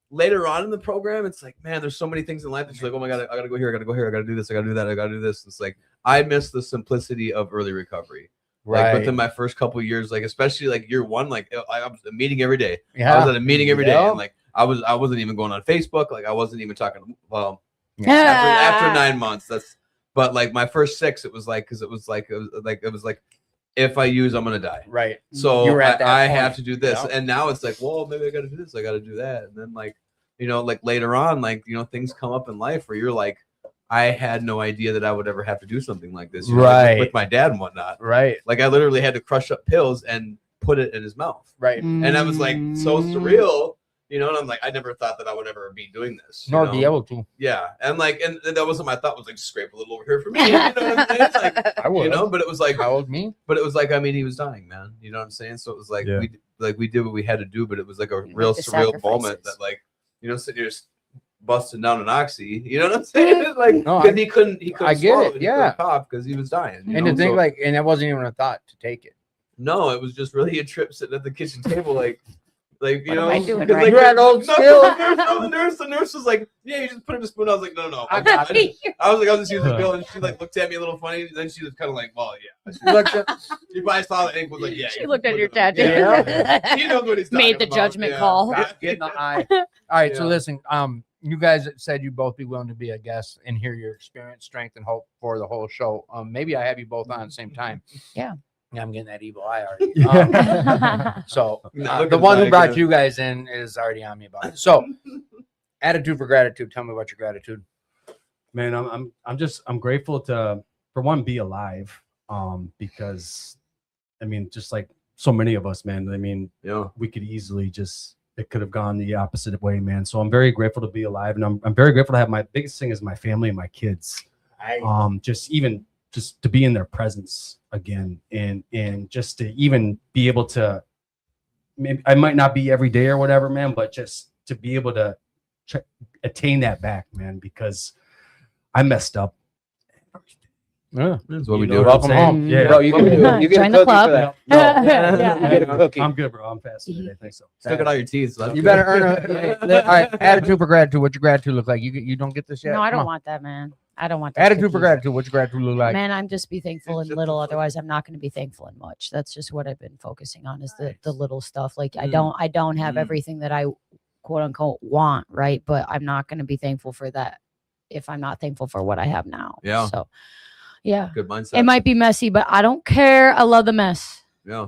later on in the program, it's like, man, there's so many things in life that you're like, oh my god, I gotta go here, I gotta go here, I gotta do this, I gotta do that, I gotta do this. It's like I miss the simplicity of early recovery. Like within my first couple of years, like especially like year one, like I was at a meeting every day. I was at a meeting every day, Yeah. and like I wasn't even going on Facebook. Like I wasn't even talking. Well, Yeah. after 9 months, but like my first 6, it was like because it was like if I use, I'm gonna die. Right. So You were at that I point. have to do this, Yeah. and now it's like, well, maybe I got to do this, I got to do that, and then like like later on, like things come up in life where you're like, I had no idea that I would ever have to do something like this, like Right. with my dad and whatnot. Right. Like I literally had to crush up pills and put it in his mouth, Right. and I was like so surreal, and I'm like, I never thought that I would ever be doing this, you Nor know? be able to. Yeah, and like, and that wasn't my thought. Was like scrape a little over here for me, you know what I'm saying? It's like, I would. but it was like, How old me? but it was like, I mean, he was dying, man. You know what I'm saying? So it was like Yeah. we did what we had to do, but it was like a You real make the surreal moment sacrifices. that like sitting here just busting down an oxy. You know what I'm saying? Like No, because he couldn't I get swallow it, he yeah. couldn't cough because he was dying. you And know? to think So- like, and that wasn't even a thought to take it. no, it was just really a trip sitting at the kitchen table, like you What know. am I doing 'cause, right like, You're at old no, skill. the nurse was like, yeah, you just put in a spoon. I was like, no. I got it. I was like, I was just using the pill, and she like looked at me a little funny. And then she was kind of like, well, yeah. She Looked at- She probably saw the ink was like, yeah. She you looked at put your it- tattoo. Yeah. He knows what he's Made talking the about. judgment Yeah. call. Get in the eye. All right. So Yeah. listen, you guys said you'd both be willing to be a guest and hear your experience, strength, and hope for the whole show. Maybe I have you both on at the same time. Yeah. Yeah, I'm getting that evil eye already. Yeah. So Now look the at one his who eye brought again. you guys in is already on me about it. So attitude for gratitude. Tell me about your gratitude. Man, I'm grateful to, for one, be alive. Because I mean, just like so many of us, man, I mean, Yeah. we could easily it could have gone the opposite way, man. So I'm very grateful to be alive, and I'm very grateful to have my biggest thing is my family and my kids. Just to be in their presence again, and just to even be able to, maybe I might not be every day or whatever, man, but just to be able to attain that back, man, because I messed up Yeah. That's what we You know do. what I'm Welcome saying? home. Yeah. Bro, you get You get a Join the cookie for club. that. No, Yeah. You get a cookie. I'm good, bro. I'm fasting today. Thanks. So. Still got all your teeth. So that's You good. better earn a all right. Attitude for gratitude. What's your gratitude look like? You don't get this yet? No, I Come don't on. want that, man. I don't want that. Attitude for gratitude. What's your gratitude look like? Man, I'm just be thankful in little. Otherwise, I'm not going to be thankful in much. That's just what I've been focusing on is the little stuff. Like I don't have everything that I quote unquote want, right? But I'm not going to be thankful for that if I'm not thankful for what I have now. Yeah. So, yeah, Good mindset. it might be messy, but I don't care. I love the mess. Yeah.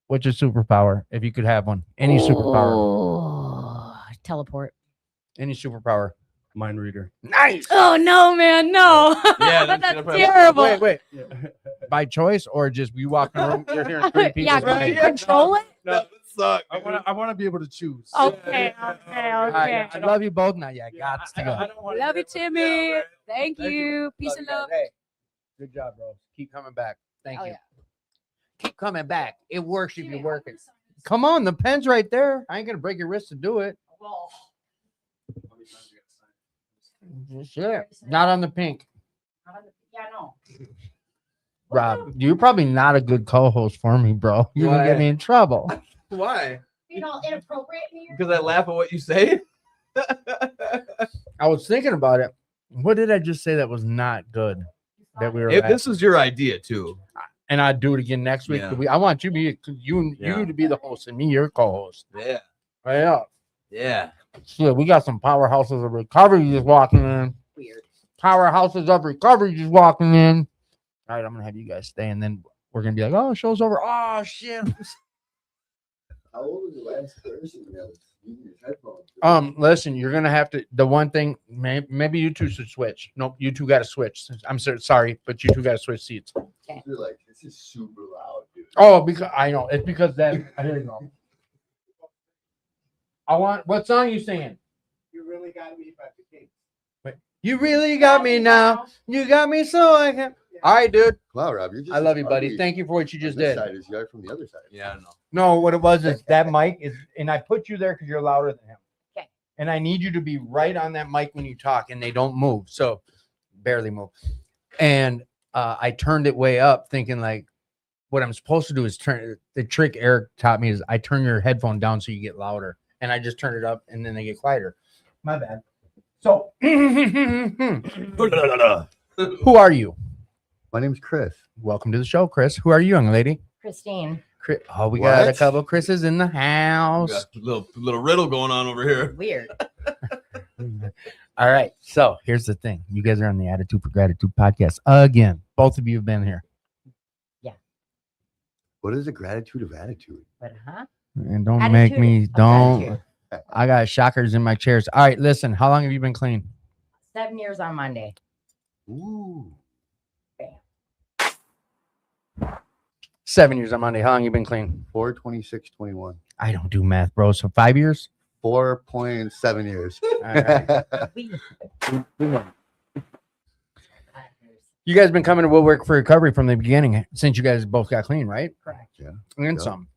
What's your superpower? If you could have one, any superpower, Oh, teleport. any superpower. Mind reader. Nice. Oh no, man, no. Yeah, that's that's gonna- terrible. Wait. By choice or just you walk in the room, you're hearing three people. Yeah, can you control it? That would suck. I want to be able to choose. Okay. All right, I love you both. Now, yeah, got to go. don't want Love you, Timmy. Thank you. Peace and love. Hey, good job, bro. Keep coming back. Thank Oh, you. yeah. Keep coming back. It works if you work it. Come on, the pen's right there. I ain't gonna break your wrist to do it. Sure. Not on the pink. Yeah, no. Rob, you're probably not a good co-host for me, bro. You're gonna Why? get me in trouble. Why? You know, inappropriate here. Because I laugh at what you say. I was thinking about it. What did I just say that was not good? That we were If at? this was your idea too. And I'd do it again next week. Yeah. I want you to be you Yeah. to be the host and me your co-host. Yeah. Yeah. Yeah. Shit, we got some powerhouses of recovery just walking in. Weird. Powerhouses of recovery just walking in. All right, I'm gonna have you guys stay, and then we're gonna be like, "Oh, show's over." Oh shit. How old was the last person that was using his headphones? Listen, you're gonna have to. The one thing, maybe you two should switch. Nope, you two got to switch. I'm sorry, but you two got to switch seats. They're like, this is super loud, dude. Oh, because I know it's because that. Here you go. I want. What song you singing? You really got me by the Kinks. You really got me now. You got me so I can. All right, dude. Wow, Rob, you're just. I love you, buddy. Thank you for what you just did. Side as you are from the other side. Yeah, I know. No, what it was is that mic is, and I put you there because you're louder than him. Okay. And I need you to be right on that mic when you talk, and they don't move, so barely move. And I turned it way up, thinking like, what I'm supposed to do is turn. The trick Eric taught me is I turn your headphone down so you get louder, and I just turn it up, and then they get quieter. My bad. So, who are you? My name's Chris. Welcome to the show, Chris. Who are you, young lady? Christine. Chris. Oh, we got a What? couple Chris's in the We house. got a little riddle going on over here. Weird. All right. So here's the thing. You guys are on the Attitude for Gratitude podcast again. Both of you have been here. What is the gratitude of attitude? But And don't make Attitude me of don't. gratitude. I got shockers in my chairs. All right, listen. How long have you been clean? 7 years on Monday. Ooh. 7 years on Monday. How long you been clean? 4/26/21. I don't do math, bro. So 5 years. 4.7 years. All right. You guys been coming to Woodwork for Recovery from the beginning since you guys both got clean, right? Correct. Yeah. And Yeah. some.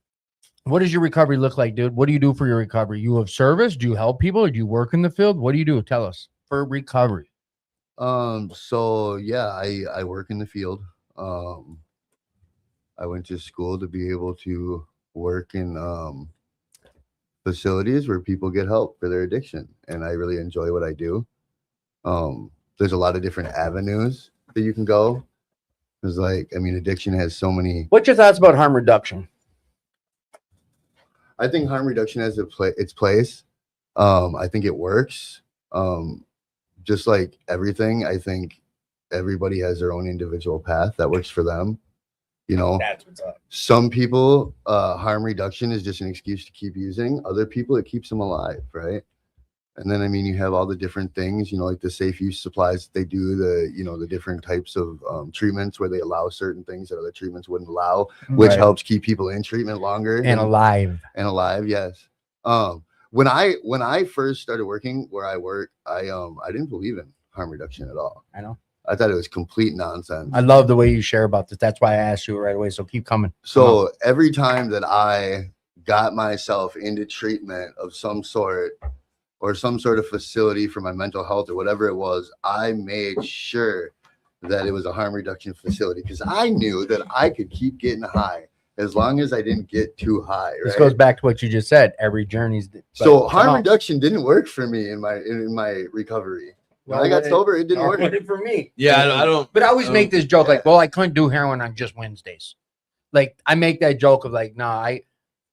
What does your recovery look like, dude? What do you do for your recovery? You have service? Do you help people? Or do you work in the field? What do you do? Tell us for recovery. So yeah, I work in the field. I went to school to be able to work in facilities where people get help for their addiction, and I really enjoy what I do. There's a lot of different avenues that you can go. Because addiction has so many. What's your thoughts about harm reduction? I think harm reduction has its place. I think it works. Just like everything, I think everybody has their own individual path that works for them. You know, That's what's up. some people, harm reduction is just an excuse to keep using. Other people, it keeps them alive, right? And then, you have all the different things, like the safe use supplies they do, the different types of treatments where they allow certain things that other treatments wouldn't allow, which Right. helps keep people in treatment longer And alive. and alive. Yes. When I first started working where I work, I didn't believe in harm reduction at all. I know. I thought it was complete nonsense. I love the way you share about this. That's why I asked you right away. So keep coming. So every time that I got myself into treatment of some sort or some sort of facility for my mental health or whatever it was, I made sure that it was a harm reduction facility because I knew that I could keep getting high as long as I didn't get too high. This Right? goes back to what you just said. Every journey's So harm reduction didn't work for me in my recovery. When I got sober, it didn't work. for me. Yeah, I don't. But I always I make don't- this joke like, yeah. well, I couldn't do heroin on just Wednesdays. Like I make that joke of like, nah,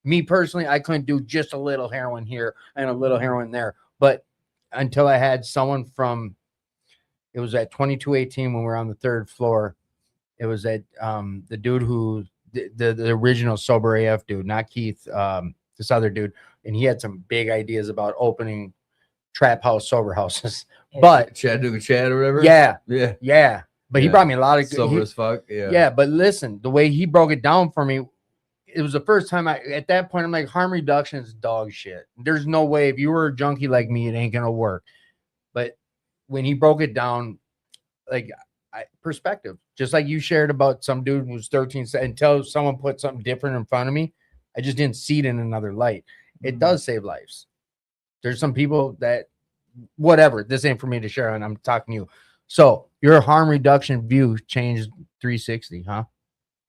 me personally, I couldn't do just a little heroin here and a little heroin there. But until I had someone from, it was at 2218 when we were on the 3rd floor. It was at the dude who the original sober AF dude, not Keith, this other dude, and he had some big ideas about opening trap house sober houses. But Chattanooga Chad or whatever. yeah, Yeah. but he Yeah. brought me a lot of Sober he- as fuck. Yeah. yeah, but listen, the way he broke it down for me, it was the first time at that point, I'm like, harm reduction is dog shit. There's no way if you were a junkie like me, it ain't gonna work. But when he broke it down, like perspective, just like you shared about some dude who was 13 until someone put something different in front of me, I just didn't see it in another light. It does save lives. There's some people that whatever, this ain't for me to share, and I'm talking to you. So your harm reduction view changed 360, huh?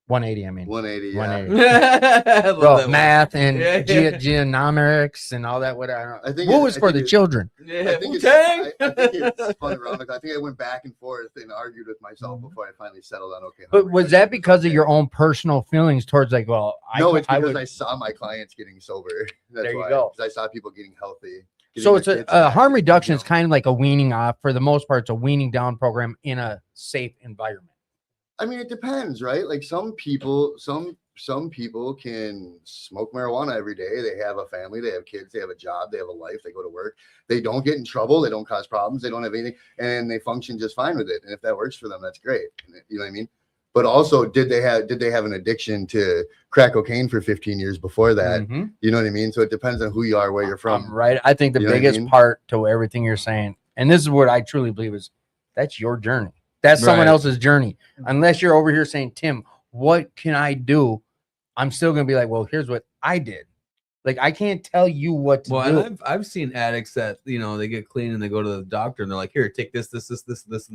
180, I mean. 180. Yeah. 180. Bro, math and Yeah, yeah. geonomics and all that. What I think what it- was I for think the it- children? Yeah. I think Wu-Tang. I think it's fun around. Like, I think I went back and forth and argued with myself before I finally settled on okay. But harm was reduction that is because of okay. your own personal feelings towards like, well, No, it's I because would. I saw my clients getting sober. That's There you why. go. 'Cause I saw people getting healthy. getting So their it's a kids back, harm you reduction is know. kind of like a weaning off. For the most part, it's a weaning down program in a safe environment. I mean, it depends, right? Like some people can smoke marijuana every day. They have a family, they have kids, they have a job, they have a life, they go to work. They don't get in trouble, they don't cause problems, they don't have anything, and they function just fine with it. And if that works for them, that's great. You know what I mean? But also, did they have an addiction to crack cocaine for 15 years before that? Mhm. You know what I mean? So it depends on who you are, where you're from. Right. I think the You know what I biggest mean? part to everything you're saying, and this is what I truly believe is that's your journey. That's someone Right. else's journey. Unless you're over here saying, Tim, what can I do? I'm still gonna be like, well, here's what I did. Like I can't tell you what to Well, do. and I've seen addicts that they get clean and they go to the doctor and they're like, here, take this, and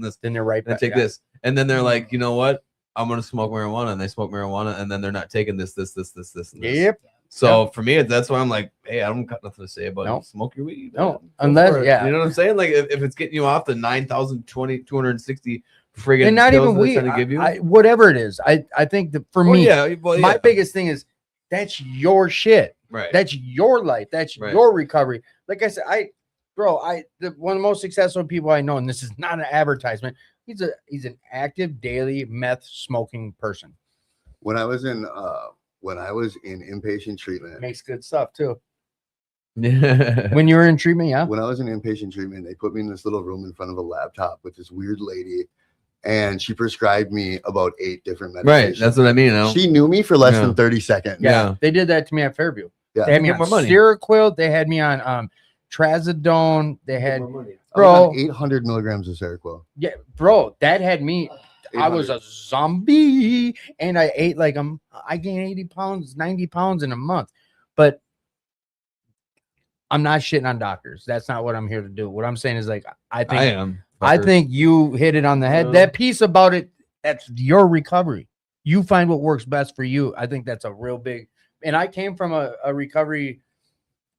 this, Then they're right and back. take yeah. this, and then they're like, you know what? I'm gonna smoke marijuana, and they smoke marijuana, and then they're not taking this, and this. Yep. So for me, that's why I'm like, hey, I don't got nothing to say about No. it. Smoke your weed. No, man. Go unless- for it. yeah. You know what I'm saying? Like if it's getting you off the 260 friggin' And not pills even they're we trying to give you. whatever it is. I think that for Well, me, yeah, well, my yeah. biggest thing is that's your shit. right. That's your life. That's Right. your recovery. Like I said, one of the most successful people I know, and this is not an advertisement. He's an active daily meth smoking person. When I was in inpatient treatment, Makes good stuff too. Yeah. When you were in treatment, yeah. when I was in inpatient treatment, they put me in this little room in front of a laptop with this weird lady, and she prescribed me about 8 different medications. Right. That's what I mean. She knew me for less Yeah. than 30 seconds. Yeah, Yeah. they did that to me at Fairview. Yeah. They had me Get on more money. Seroquel. They had me on Trazodone. They had I was bro, on 800 milligrams of Seroquel. yeah, bro. That had me. I was 800. a zombie, and I ate like I gained 80 pounds, 90 pounds in a month. But I'm not shitting on doctors. That's not what I'm here to do. What I'm saying is like I think I am. I Fucker. think you hit it on the head. Yeah. That piece about it, that's your recovery. You find what works best for you. I think that's a real big. And I came from a recovery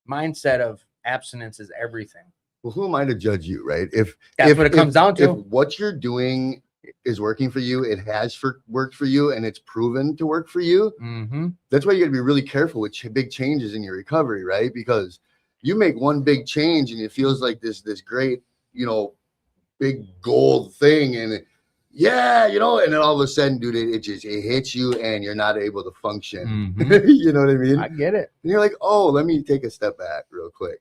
mindset of abstinence is everything. Well, who am I to judge you, right? If That's if, what it comes down to. If what you're doing is working for you, it has worked for you, and it's proven to work for you. Mm-hmm. That's why you got to be really careful with big changes in your recovery, right? Because you make one big change, and it feels like this great, big gold thing, and and then all of a sudden, dude, it hits you, and you're not able to function. Mhm. You know what I mean? I get it. And you're like, oh, let me take a step back real quick.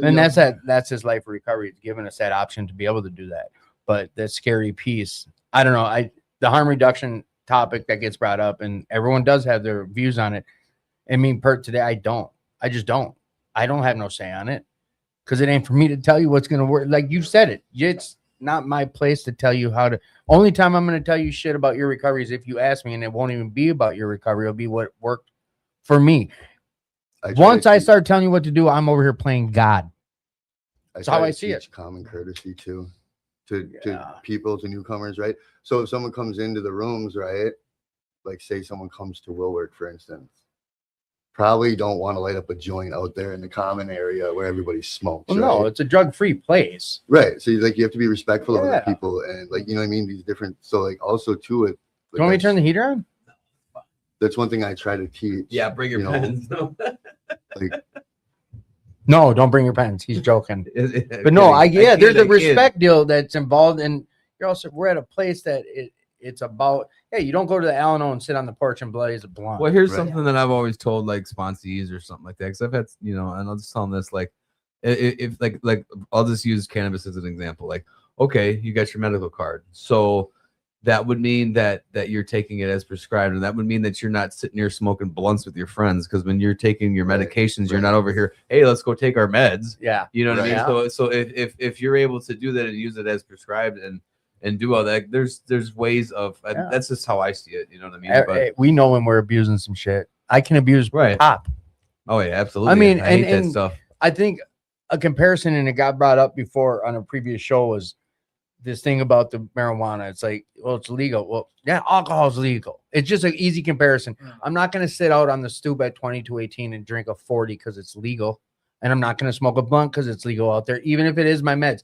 And that's his life recovery. It's giving us that option to be able to do that. But the scary piece, I don't know. The harm reduction topic that gets brought up, and everyone does have their views on it. I mean, today, I don't. I just don't. I don't have no say on it because it ain't for me to tell you what's going to work. Like you said it. It's not my place to tell you how to. Only time I'm going to tell you shit about your recovery is if you ask me, and it won't even be about your recovery. It'll be what worked for me. Once I start telling you what to do, I'm over here playing God. That's how try I to see it. teach common courtesy too. to Yeah. people, to newcomers, right? So if someone comes into the rooms, right, like say someone comes to Willward, for instance, probably don't want to light up a joint out there in the common area where everybody smokes. Well, no, right? it's a drug-free place. Right. So like you have to be respectful of Yeah. other people, and like you know what I mean. These different. So like also too it. Do you want me to turn the that's- heater on? That's one thing I try to teach. Yeah, bring your you know, pens. Like No, don't bring your pens. He's joking. But But no, there's a respect deal that's involved, and you're also we're at a place that it's about. Hey, you don't go to the Alano and sit on the porch and blaze a blunt. Well, here's Right. something that I've always told like sponsees or something like that. Because I've had, you know, and I'll just tell them this, like, if like I'll just use cannabis as an example. Like, okay, you got your medical card, so that would mean that you're taking it as prescribed, and that would mean that you're not sitting here smoking blunts with your friends. Because when you're taking your Right, medications, you're right. not over here. Hey, let's go take our meds. Yeah, You know what I Right. mean? So if you're able to do that and use it as prescribed and do all that, there's ways of Yeah. that's just how I see it. You know what I mean? Eh, But eh, we know when we're abusing some shit. I can abuse Right. pop. oh yeah, absolutely. I mean, I hate and- that stuff. I think a comparison, and it got brought up before on a previous show, was this thing about the marijuana. It's like, well, it's legal. Well, yeah, alcohol's legal. It's just an easy comparison. I'm not going to sit out on the stoop at 2218 and drink a 40 because it's legal. And I'm not going to smoke a blunt because it's legal out there, even if it is my meds.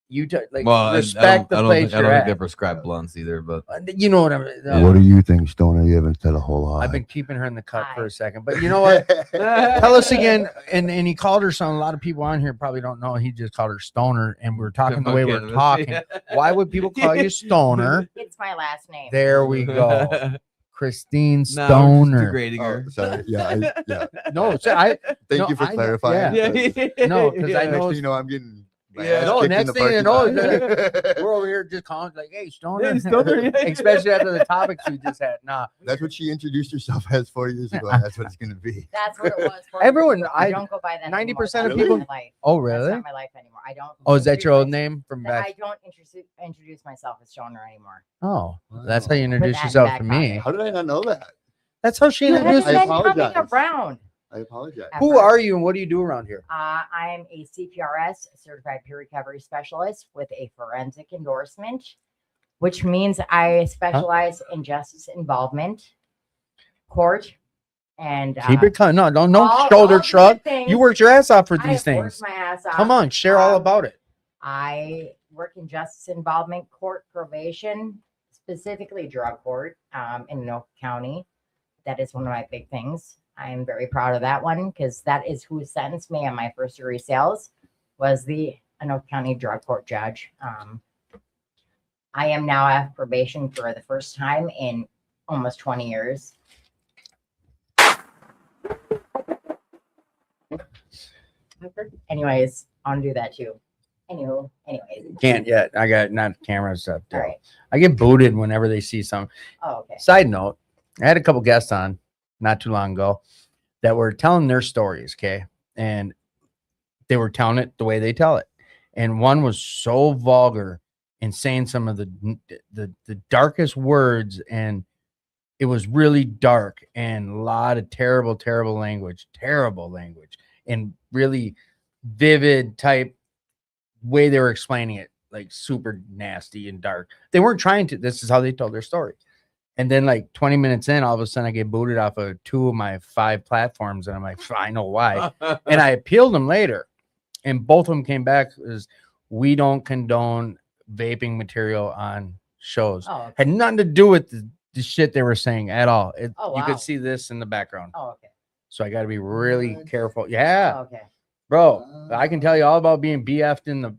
Like, Well, respect the place I you're don't think they at. prescribe blunts either, but You know what I mean? what do you think, Stoner? You haven't said a whole lot. I've been keeping her in the cut for Hi. a second, but you know what? Tell us again. And he called her something. A lot of people on here probably don't know. He just called her Stoner, and we're talking the way we're Cannabis. talking. Why would people call you Stoner? It's my last name. There we go, Christine No, we're just Stoner. degrading Oh, her. sorry. Yeah. Yeah. No, so I Thank No, you for I- clarifying. yeah. No, 'cause I Next know- thing you know, I'm getting. my Yeah. ass No, kicked in next the thing you parking know, lot. we're over here just calling like, "Hey, Stoner," Hey, Stoner, yeah. especially after the topics we just had. Nah, That's what she introduced herself as 4 years ago, and that's what it's going to be. That's what it was. For Everyone- years ago. I- don't go by that. 90% anymore. of That's people- not my life. oh That's really? not my life anymore. I don't. Oh, is that your old introduce name from myself- back? I don't introduce myself as Stoner anymore. Oh, that's how you Put introduce that in yourself back to me. How did I not know that? That's how she You introduced. I haven't been apologize. coming around. I apologize. Who are you and what do you do around here? I am a CPRS, certified peer recovery specialist with a forensic endorsement, which means I specialize in justice involvement, court, and Keep it coming. No, don't all shoulder the shrug. things. You worked your ass off for I these have worked things. my ass off. Come on, share all about it. I work in justice involvement, court, probation, specifically drug court in Anoka County. That is one of my big things. I am very proud of that one because that is who sentenced me on my first degree sales was the Anoka County drug court judge. I am now at probation for the first time in almost 20 years. Anyways, I'll do that too. Anyways. Can't yet. I got not camera stuff. All right. I get booted whenever they see something. Oh, okay. Side note, I had a couple guests on not too long ago that were telling their stories, okay? And they were telling it the way they tell it. And one was so vulgar and saying some of the darkest words, and it was really dark and a lot of terrible language, and really vivid type way they were explaining it, like super nasty and dark. They weren't trying to. This is how they told their story. And then like 20 minutes in, all of a sudden I get booted off of 2 of my 5 platforms. And I'm like, I know why. And I appealed them later. And both of them came back as we don't condone vaping material on shows. Oh, okay. Had nothing to do with the shit they were saying at all. Oh, You wow. could see this in the background. Oh, okay. So I got to be really careful. Yeah. Oh, okay. Bro, I can tell you all about being BF'd and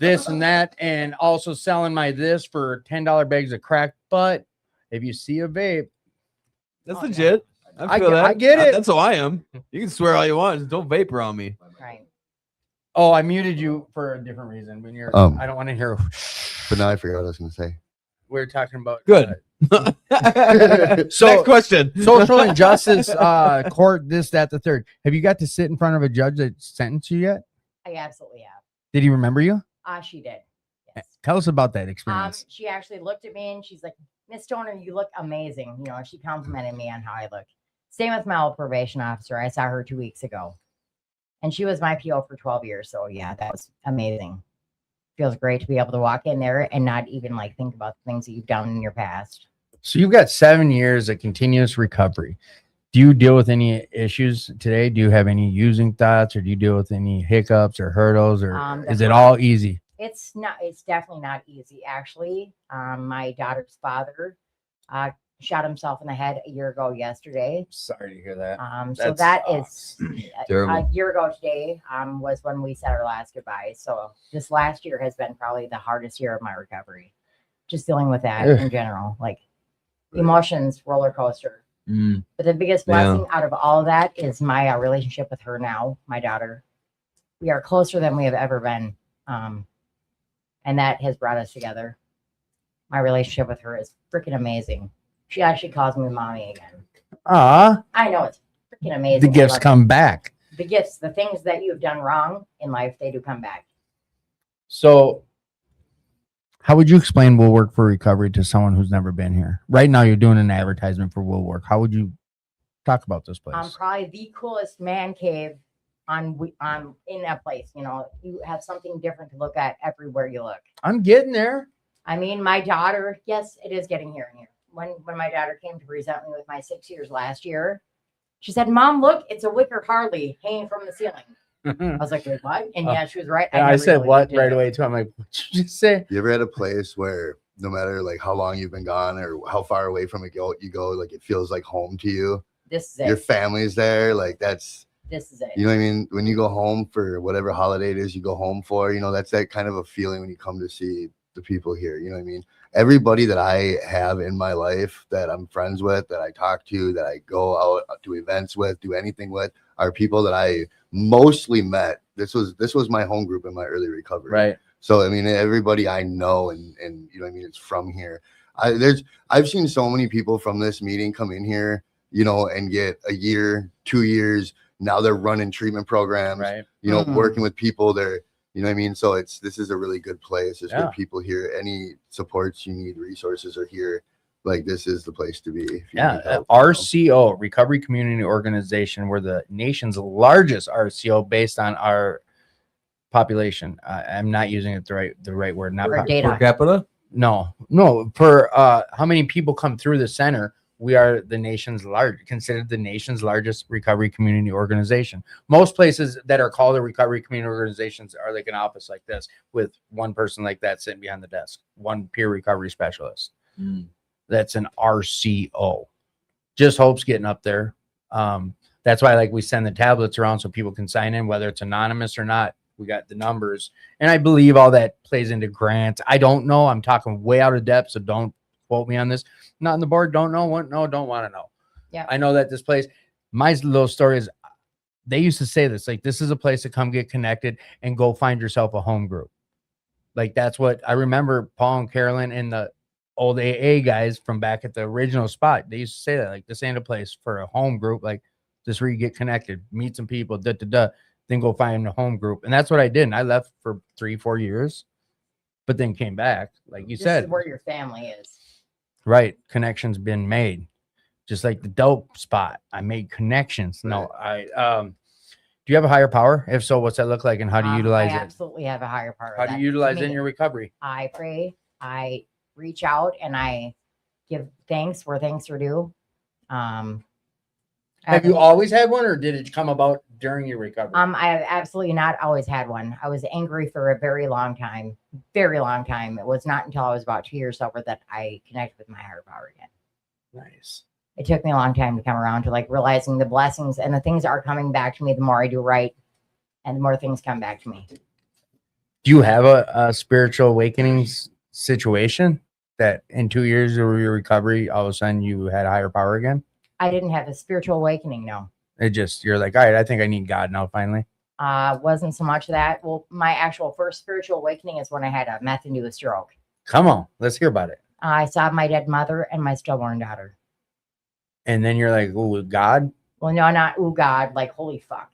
this and that, and also selling my this for $10 bags of crack. But if you see a vape, That's Oh, yeah. legit. I feel get- that. I get it. That's how I am. You can swear all you want. Just don't vape around me. Right. oh, I muted you for a different reason. When you're, Um, I don't want to hear. But now I forgot what I was going to say. We were talking about Good. So- Next question. social injustice court, this, that, the third. Have you got to sit in front of a judge that sentenced you yet? I absolutely have. Did he remember you? She did. Yes. Tell us about that experience. She actually looked at me and she's like, Miss Stoner, you look amazing. You know, she complimented me on how I look. Same with my old probation officer. I saw her 2 weeks ago. And she was my PO for 12 years. So yeah, that was amazing. feels great to be able to walk in there and not even like think about the things that you've done in your past. So you've got 7 years of continuous recovery. Do you deal with any issues today? Do you have any using thoughts, or do you deal with any hiccups or hurdles, or The is it all easy? It's definitely not easy, actually. My daughter's father shot himself in the head a year ago yesterday. Sorry to hear that. So That that is Terrible. a year ago today was when we said our last goodbye. So this last year has been probably the hardest year of my recovery. Just dealing with that Ugh. in general, like emotions, roller coaster. Mm, But the biggest Yeah. blessing out of all of that is my relationship with her now, my daughter. We are closer than we have ever been. And that has brought us together. My relationship with her is freaking amazing. She actually calls me mommy again. Ah, I know it's freaking amazing. the I gifts love it. come back. The gifts, the things that you've done wrong in life, they do come back. So, how would you explain Will Work for Recovery to someone who's never been here? Right now, you're doing an advertisement for Will Work. How would you talk about this place? Probably the coolest man cave in a place. You know, you have something different to look at everywhere you look. I'm getting there. I mean, my daughter, yes, it is getting here and here. When my daughter came to present me with my 6 years last year, she said, "Mom, look, it's a wicker Harley hanging from the ceiling." I was like, "Wait, what?" And yeah, she was right. And I never said really what looked right into away it. too. I'm like, what you just say? You ever had a place where no matter like how long you've been gone or how far away from it you go, like it feels like home to you? This is Your it. family's there. Like this This is it. you know what I mean? When you go home for whatever holiday it is you go home for, that's that kind of a feeling when you come to see the people here. You know what I mean? Everybody that I have in my life that I'm friends with, that I talk to, that I go out to events with, do anything with, are people that I mostly met. This was my home group in my early recovery. Right. So I mean, everybody I know and you know what I mean, it's from here. I've seen so many people from this meeting come in here, and get a year, 2 years. Now they're running treatment programs, Right. Mhm. working with people. You know what I mean? So this is a really good place. There's Yeah. good people here. Any supports you need, resources are here. Like this is the place to be. If you Yeah. need help, RCO, Recovery Community Organization. We're the nation's largest RCO based on our population. I'm not using it the right word. Not Or pop- data. per capita? No. For how many people come through the center, we are considered the nation's largest recovery community organization. Most places that are called a recovery community organizations are like an office like this with one person like that sitting behind the desk, one peer recovery specialist. Mm. That's an RCO. Just Hope's getting up there. That's why we send the tablets around so people can sign in, whether it's anonymous or not. We got the numbers, and I believe all that plays into grants. I don't know. I'm talking way out of depth, so don't quote me on this. Not on the board. Don't know. Don't want to know. Yeah. I know that this place. My little story is, they used to say this. This is a place to come get connected and go find yourself a home group. That's what I remember. Paul and Carolyn and the old AA guys from back at the original spot, they used to say that this ain't a place for a home group. This where you get connected, meet some people, then go find a home group. And that's what I did. And I left for 3-4 years, but then came back. Like you This said, is where your family is. right. Connections been made. Just like the dope spot. I made connections. No, do you have a higher power? If so, what's that look like and how do you utilize I it? absolutely have a higher power. How do That, you to utilize it in me, your recovery? I pray, I reach out, and I give thanks where thanks are due. Have you always had one, or did it come about during your recovery? I have absolutely not always had one. I was angry for a very long time. Very long time. It was not until I was about 2 years sober that I connected with my higher power again. Nice. It took me a long time to come around to realizing the blessings and the things that are coming back to me the more I do right, and the more things come back to me. Do you have a spiritual awakenings situation that in 2 years of your recovery, all of a sudden you had a higher power again? I didn't have a spiritual awakening, no. You're like, all right, I think I need God now finally. Wasn't so much that. Well, my actual first spiritual awakening is when I had a meth-induced stroke. Come on, let's hear about it. I saw my dead mother and my stillborn daughter. And then you're like, oh, God. Well, no, not oh God, holy fuck.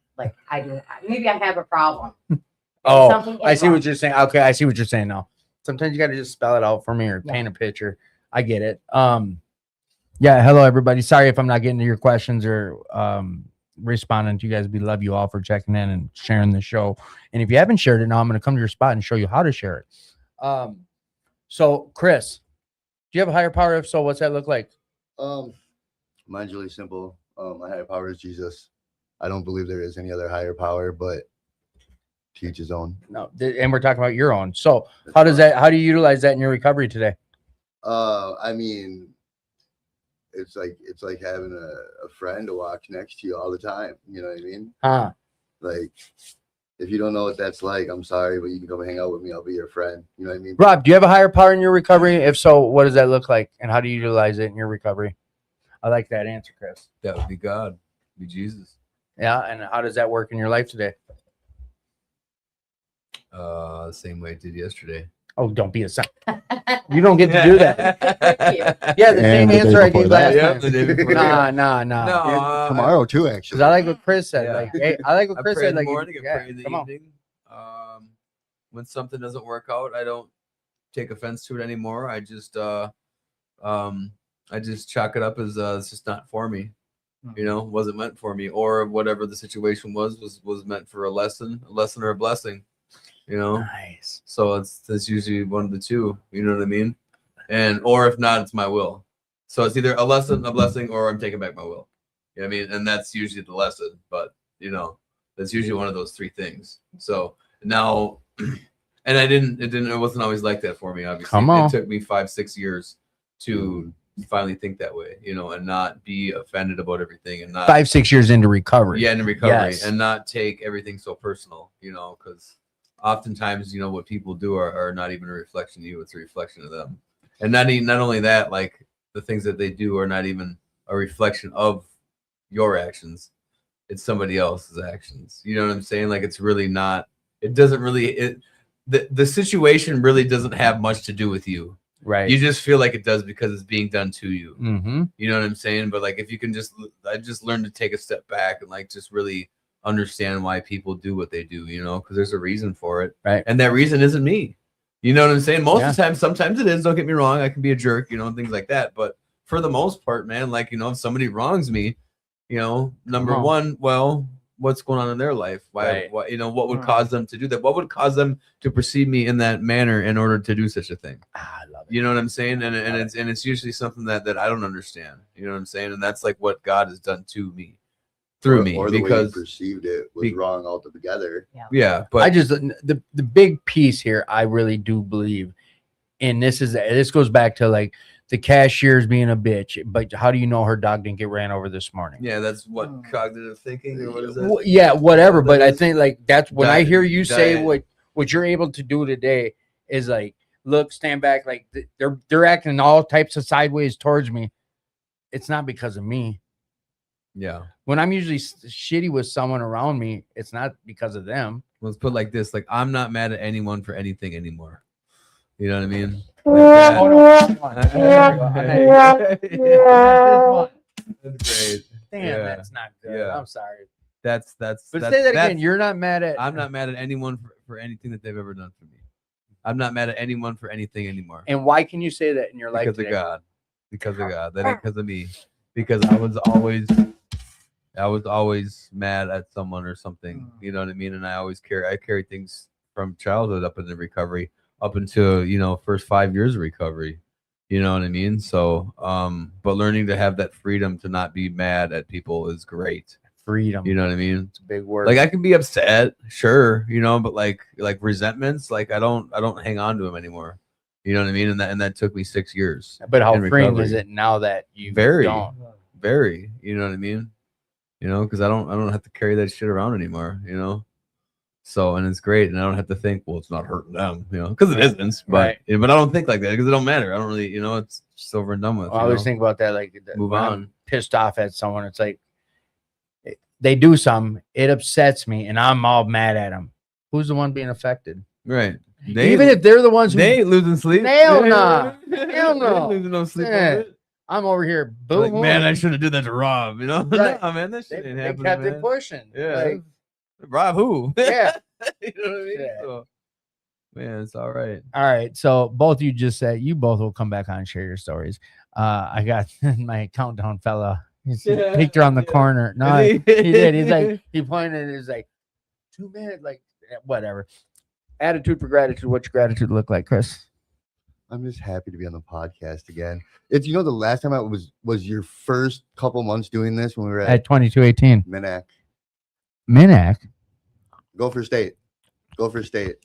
I do. Maybe I have a problem. Oh, Something I is see wrong. what you're saying. Okay, I see what you're saying now. Sometimes you got to just spell it out for me or Yeah. paint a picture. I get it. Yeah, hello everybody. Sorry if I'm not getting to your questions or responding to you guys. We love you all for checking in and sharing the show. And if you haven't shared it, now I'm going to come to your spot and show you how to share it. So Chris, do you have a higher power? If so, what's that look like? Mine's really simple. My higher power is Jesus. I don't believe there is any other higher power, but to each his own. No, and we're talking about your own. So how do you utilize that in your recovery today? I mean, it's like having a friend to walk next to you all the time. You know what I mean? Like, if you don't know what that's like, I'm sorry, but you can come hang out with me. I'll be your friend. You know what I mean? Rob, do you have a higher power in your recovery? If so, what does that look like, and how do you utilize it in your recovery? I like that answer, Chris. That would be God, be Jesus. Yeah, and how does that work in your life today? The same way it did yesterday. Oh, don't be a son. You don't get to do that. Yeah, the same And the day answer I before gave that. last Yeah, time. the day before that. Nah. No, Tomorrow too, Because actually. I like what Chris said. Yeah. Like, hey, I like what I Chris pray in said. the Like, morning, I yeah, pray in the come on. evening. When something doesn't work out, I don't take offense to it anymore. I just chalk it up as it's just not for me. You know, wasn't meant for me, or whatever the situation was meant for a lesson or a blessing. You know, Nice. so that's usually one of the two. You know what I mean? And or if not, it's my will. So it's either a lesson, a blessing, or I'm taking back my will. You know what I mean? And that's usually the lesson. But you know, that's usually one of those three things. So now, and it wasn't always like that for me. Obviously, Come on. It took me 5-6 years to finally think that way. You know, and not be offended about everything, and not 5-6 years into recovery. yeah, in recovery, Yes. and not take everything so personal. You know, because oftentimes, you know, what people do are not even a reflection of you; it's a reflection of them. And not only that, like the things that they do are not even a reflection of your actions; it's somebody else's actions. You know what I'm saying? Like it's really not. It doesn't really. The situation really doesn't have much to do with you. Right. You just feel like it does because it's being done to you. Mm-hmm. You know what I'm saying? But like, if you can I just learned to take a step back and like just really understand why people do what they do, you know, because there's a reason for it. Right. And that reason isn't me. You know what I'm saying? Most Yeah. of the time, sometimes it is. Don't get me wrong. I can be a jerk, you know, and things like that. But for the most part, man, like, you know, if somebody wrongs me, you know, number on. one, well, what's going on in their life? Right. Why, you know, what would cause them to do that? What would cause them to perceive me in that manner in order to do such a thing? I love it. You know what I'm saying? And it's usually something that I don't understand. You know what I'm saying? And that's like what God has done to me through me, or the way because you perceived it was be- wrong altogether. yeah, but I just the big piece here, I really do believe, and this goes back to like the cashier's being a bitch, but how do you know her dog didn't get ran over this morning? yeah, that's what cognitive thinking or what is that? Yeah, whatever. That But I is- think like that's when I Diet- hear you say diet. what you're able to do today is like, look, stand back, like they're acting all types of sideways towards me. It's not because of me. Yeah. When I'm usually shitty with someone around me, it's not because of them. Let's put it like this: like I'm not mad at anyone for anything anymore. You know what I mean? Like that. That's great. Damn, Yeah. that's not good. Yeah. I'm sorry. That's But that's- say that that's- again. You're not mad at. I'm not mad at anyone for anything that they've ever done for me. I'm not mad at anyone for anything anymore. And why can you say that in your life? Because of today? God. Because of God. That ain't because of me. Because I was always mad at someone or something. You know what I mean? And I carry things from childhood up into recovery, up until, you know, first 5 years of recovery. You know what I mean? So but learning to have that freedom to not be mad at people is great. Freedom. You know what I mean? It's a big word. Like I can be upset, sure, you know, but like resentments, like I don't hang on to them anymore. You know what I mean? And that took me 6 years. but how in freeing recovery. is it now that you Very. don't? Very, you know what I mean? You know, because I don't have to carry that shit around anymore, you know. So, and it's great, and I don't have to think, well, it's not hurting them, you know, because it isn't. But Right. yeah, but I don't think like that because it don't matter. I don't really, you know, it's just over and done with. I you always know? think about that. Like, Move when I'm on. pissed off at someone, it's like they do something, it upsets me, and I'm all mad at them. Who's the one being affected? Right. Even if they're the ones who they ain't losing sleep. Hell They- nah. they Hell ain't no. losing no sleep. Yeah. over it. I'm over here, boom, Like, man, I should have did that to Rob. You know, Right. nah, man, that shit they, ain't they happening. kept Man. it pushing. Yeah. Like, Rob, who? yeah. You know what I mean? Yeah. So, man, it's all right. All right. So both you just said you both will come back on and share your stories. I got my countdown fella. He peeked around the corner. No, he did. He's like, he pointed. He's like, 2 minutes, like whatever. Attitude for gratitude. What's your gratitude look like, Chris? I'm just happy to be on the podcast again. It's the last time I was your first couple months doing this when we were At at 2218. Minac. Minac. Gopher State. Gopher State.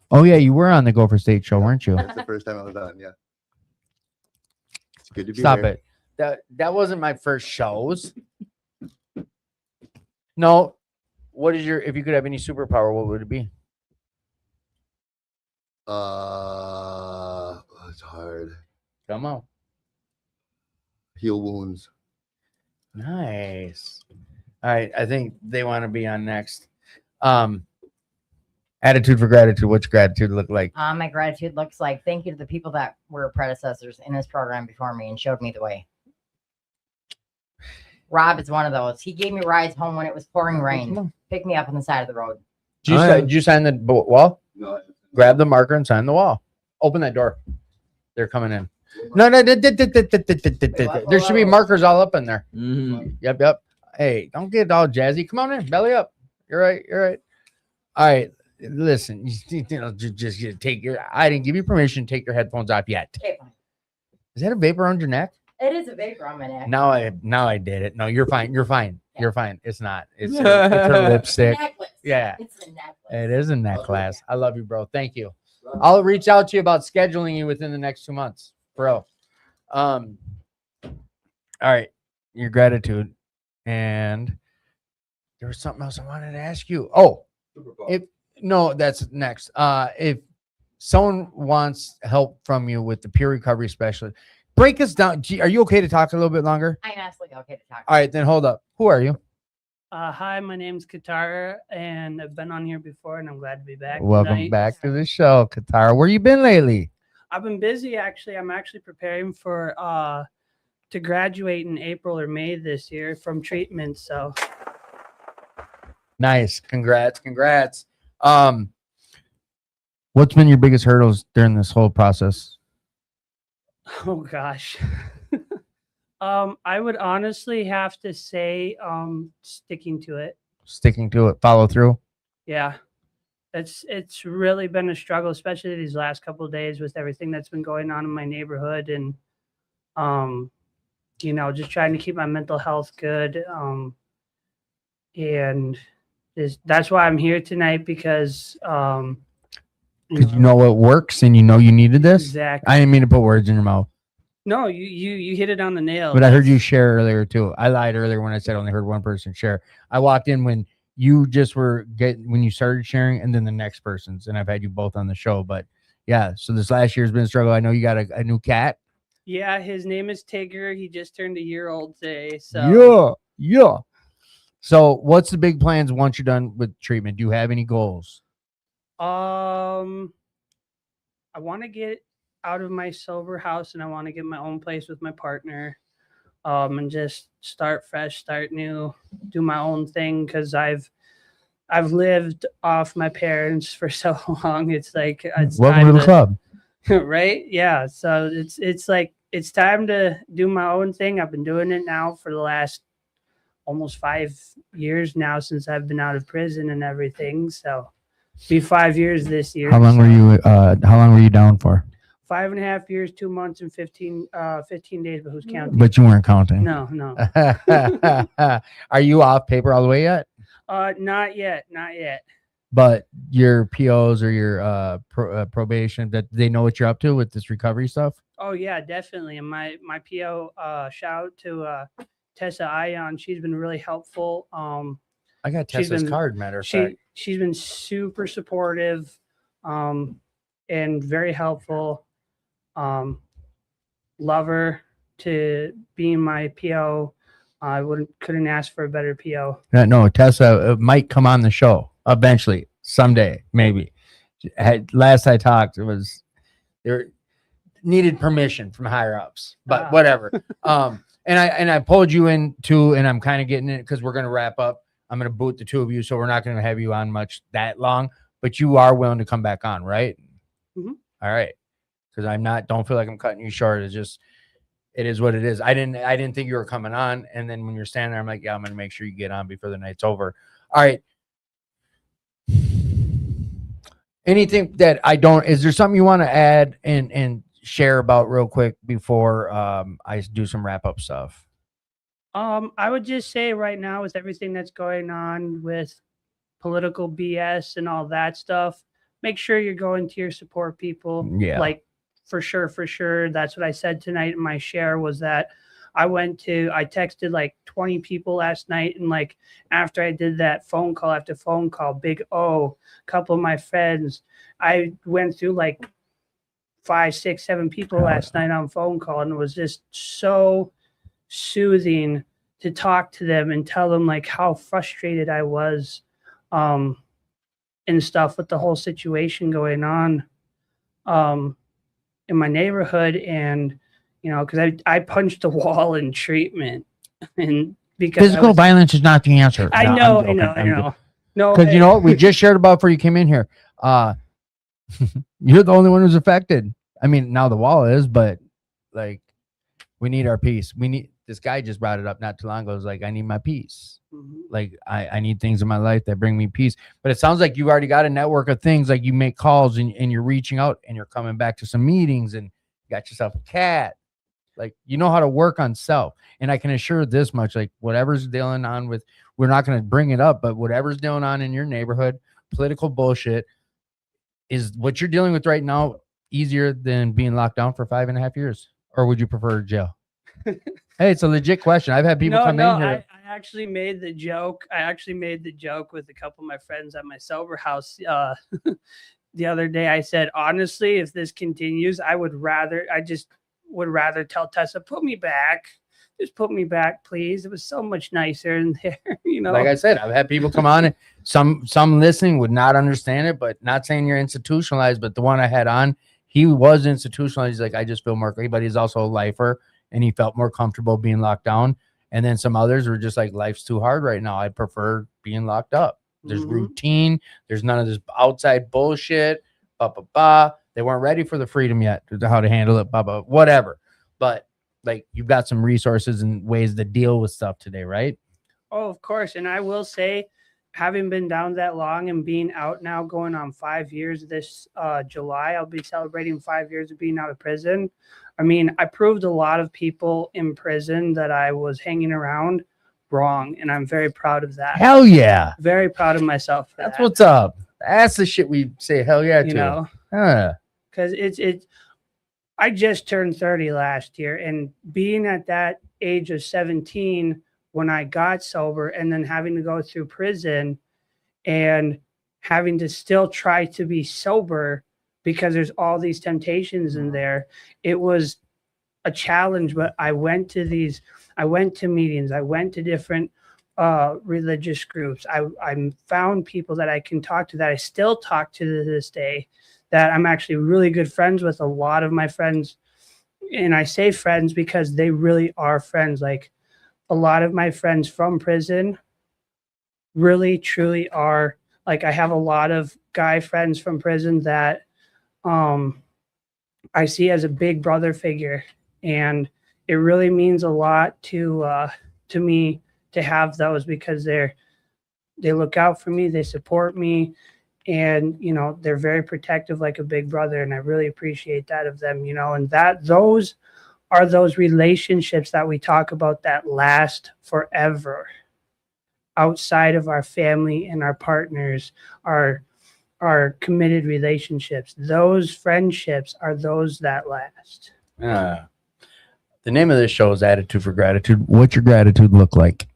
Oh yeah, you were on the Gopher State show, weren't you? That's the first time I was on. Yeah. It's good to be Stop here. it. That wasn't my first shows. No. What is your, if you could have any superpower, what would it be? It's hard. Come on. Heal wounds. Nice. All right. I think they want to be on next. Attitude for gratitude. What's gratitude look like? My gratitude looks like thank you to the people that were predecessors in this program before me and showed me the way. Rob is one of those. He gave me rides home when it was pouring rain. Picked me up on the side of the road. Did you sign the wall? No. Grab the marker and sign the wall. Open that door. They're coming in. No. There should be markers all up in there. Yep. Hey, don't get all jazzy. Come on in. Belly up. You're right. All right. Listen, just take your. I didn't give you permission to take your headphones off yet. Okay, fine. Is that a vapor around your neck? It is a vapor on my neck. Now I did it. No, you're fine. You're fine. You're fine. It's not. It's her It's a lipstick. necklace. Yeah. It's a necklace. It is in that class. I love you, bro. Thank you. I'll reach out to you about scheduling you within the next 2 months, bro. All right. Your gratitude. And there was something else I wanted to ask you. Oh, that's next. If someone wants help from you with the peer recovery specialist, break us down. Are you okay to talk a little bit longer? I'm absolutely okay to talk. All right, then hold up. Who are you? Hi, my name's Katara, and I've been on here before, and I'm glad to be back. Welcome tonight. back to the show, Katara. Where you been lately? I've been busy, actually. I'm actually preparing for to graduate in April or May this year from treatment. So Nice. Congrats. What's been your biggest hurdles during this whole process? oh gosh. I would honestly have to say sticking to it. Sticking to it, follow through. Yeah. It's really been a struggle, especially these last couple of days with everything that's been going on in my neighborhood, and just trying to keep my mental health good. And that's why I'm here tonight, because Because you know what works and you know you needed this. exactly. I didn't mean to put words in your mouth, No, you hit it on the nail. but I heard you share earlier too. I lied earlier when I said I only heard one person share. I walked in when you just were when you started sharing, and then the next person's, and I've had you both on the show. But yeah, so this last year's been a struggle. I know you got a new cat. Yeah, his name is Tigger. He just turned a year old today. So Yeah. So what's the big plans once you're done with treatment? Do you have any goals? I want to get out of my sober house, and I want to get my own place with my partner, and just start fresh, start new, do my own thing, because I've lived off my parents for so long. It's like it's Welcome time to the club. right? Yeah. So it's like it's time to do my own thing. I've been doing it now for the last almost 5 years now, since I've been out of prison and everything. So be 5 years this year. How long were you? How long were you down for? 5.5 years, 2 months, and 15 days. But who's counting? But you weren't counting. No. Are you off paper all the way yet? Not yet. But your POs or your probation, that they know what you're up to with this recovery stuff? Oh yeah, definitely. And my PO, shout out to Tessa Ion. She's been really helpful. I got She's Tessa's been- card, matter of fact. She's been super supportive, and very helpful. Love her to being my PO. I couldn't ask for a better PO. No, Tessa might come on the show eventually, someday, maybe. Last I talked, it was there needed permission from higher ups, but whatever. And I pulled you in too, and I'm kind of getting it because we're gonna wrap up. I'm gonna boot the two of you, so we're not gonna have you on much that long, but you are willing to come back on, right? Mhm. All right, because don't feel like I'm cutting you short. It's just it is what it is. I didn't think you were coming on. And then when you're standing there, I'm like, yeah, I'm going to make sure you get on before the night's over. All right. Anything that I don't, is there something you want to add and share about real quick before I do some wrap up stuff? I would just say right now, with everything that's going on with political BS and all that stuff, make sure you're going to your support people. Yeah. Like for sure. That's what I said tonight in my share, was that I texted like 20 people last night. And like, after I did that phone call after phone call, Big O, a couple of my friends, I went through like 5, 6, 7 people last night on phone call. And it was just so soothing to talk to them and tell them like how frustrated I was and stuff with the whole situation going on in my neighborhood. And because I punched a wall in treatment, and because Physical violence is not the answer. I No, know, I'm joking. I I'm know. No, because you know what we just shared about before you came in here. You're the only one who's affected. I mean, now the wall is, but like, we need our peace. This guy just brought it up not too long ago. It was like, I need my peace. Like, I need things in my life that bring me peace. But it sounds like you already got a network of things. Like, you make calls and you're reaching out and you're coming back to some meetings and you got yourself a cat. Like, you know how to work on self. And I can assure this much, like, whatever's dealing on with, we're not going to bring it up, but whatever's dealing on in your neighborhood, political bullshit, is what you're dealing with right now easier than being locked down for 5.5 years? Or would you prefer jail? Hey, it's a legit question. I've had people come in here. I actually made the joke. With a couple of my friends at my sober house the other day. I said, honestly, if this continues, I just would rather tell Tessa, put me back. Just put me back, please. It was so much nicer in there, Like I said, I've had people come on and some listening would not understand it, but not saying you're institutionalized, but the one I had on, he was institutionalized. He's like, I just feel more, but he's also a lifer and he felt more comfortable being locked down. And then some others were just like, life's too hard right now. I prefer being locked up. There's routine. There's none of this outside bullshit. They weren't ready for the freedom yet, how to handle it, whatever. But like, you've got some resources and ways to deal with stuff today, right? Oh, of course. And I will say, having been down that long and being out now going on 5 years this July, I'll be celebrating 5 years of being out of prison. I mean, I proved a lot of people in prison that I was hanging around wrong. And I'm very proud of that. Hell yeah. Very proud of myself. That's what's up. That's the shit we say hell yeah to. Because I just turned 30 last year, and being at that age of 17 when I got sober, and then having to go through prison and having to still try to be sober because there's all these temptations in there. It was a challenge, but I went to meetings, I went to different religious groups. I found people that I can talk to, that I still talk to this day, that I'm actually really good friends with. A lot of my friends, and I say friends because they really are friends. Like, a lot of my friends from prison really truly are, like, I have a lot of guy friends from prison that I see as a big brother figure, and it really means a lot to me to have those, because they look out for me, they support me, and they're very protective, like a big brother, and I really appreciate that of them. And those are those relationships that we talk about that last forever, outside of our family and our partners, our committed relationships. Those friendships are those that last. The name of this show is Attitude for Gratitude. What's your gratitude look like?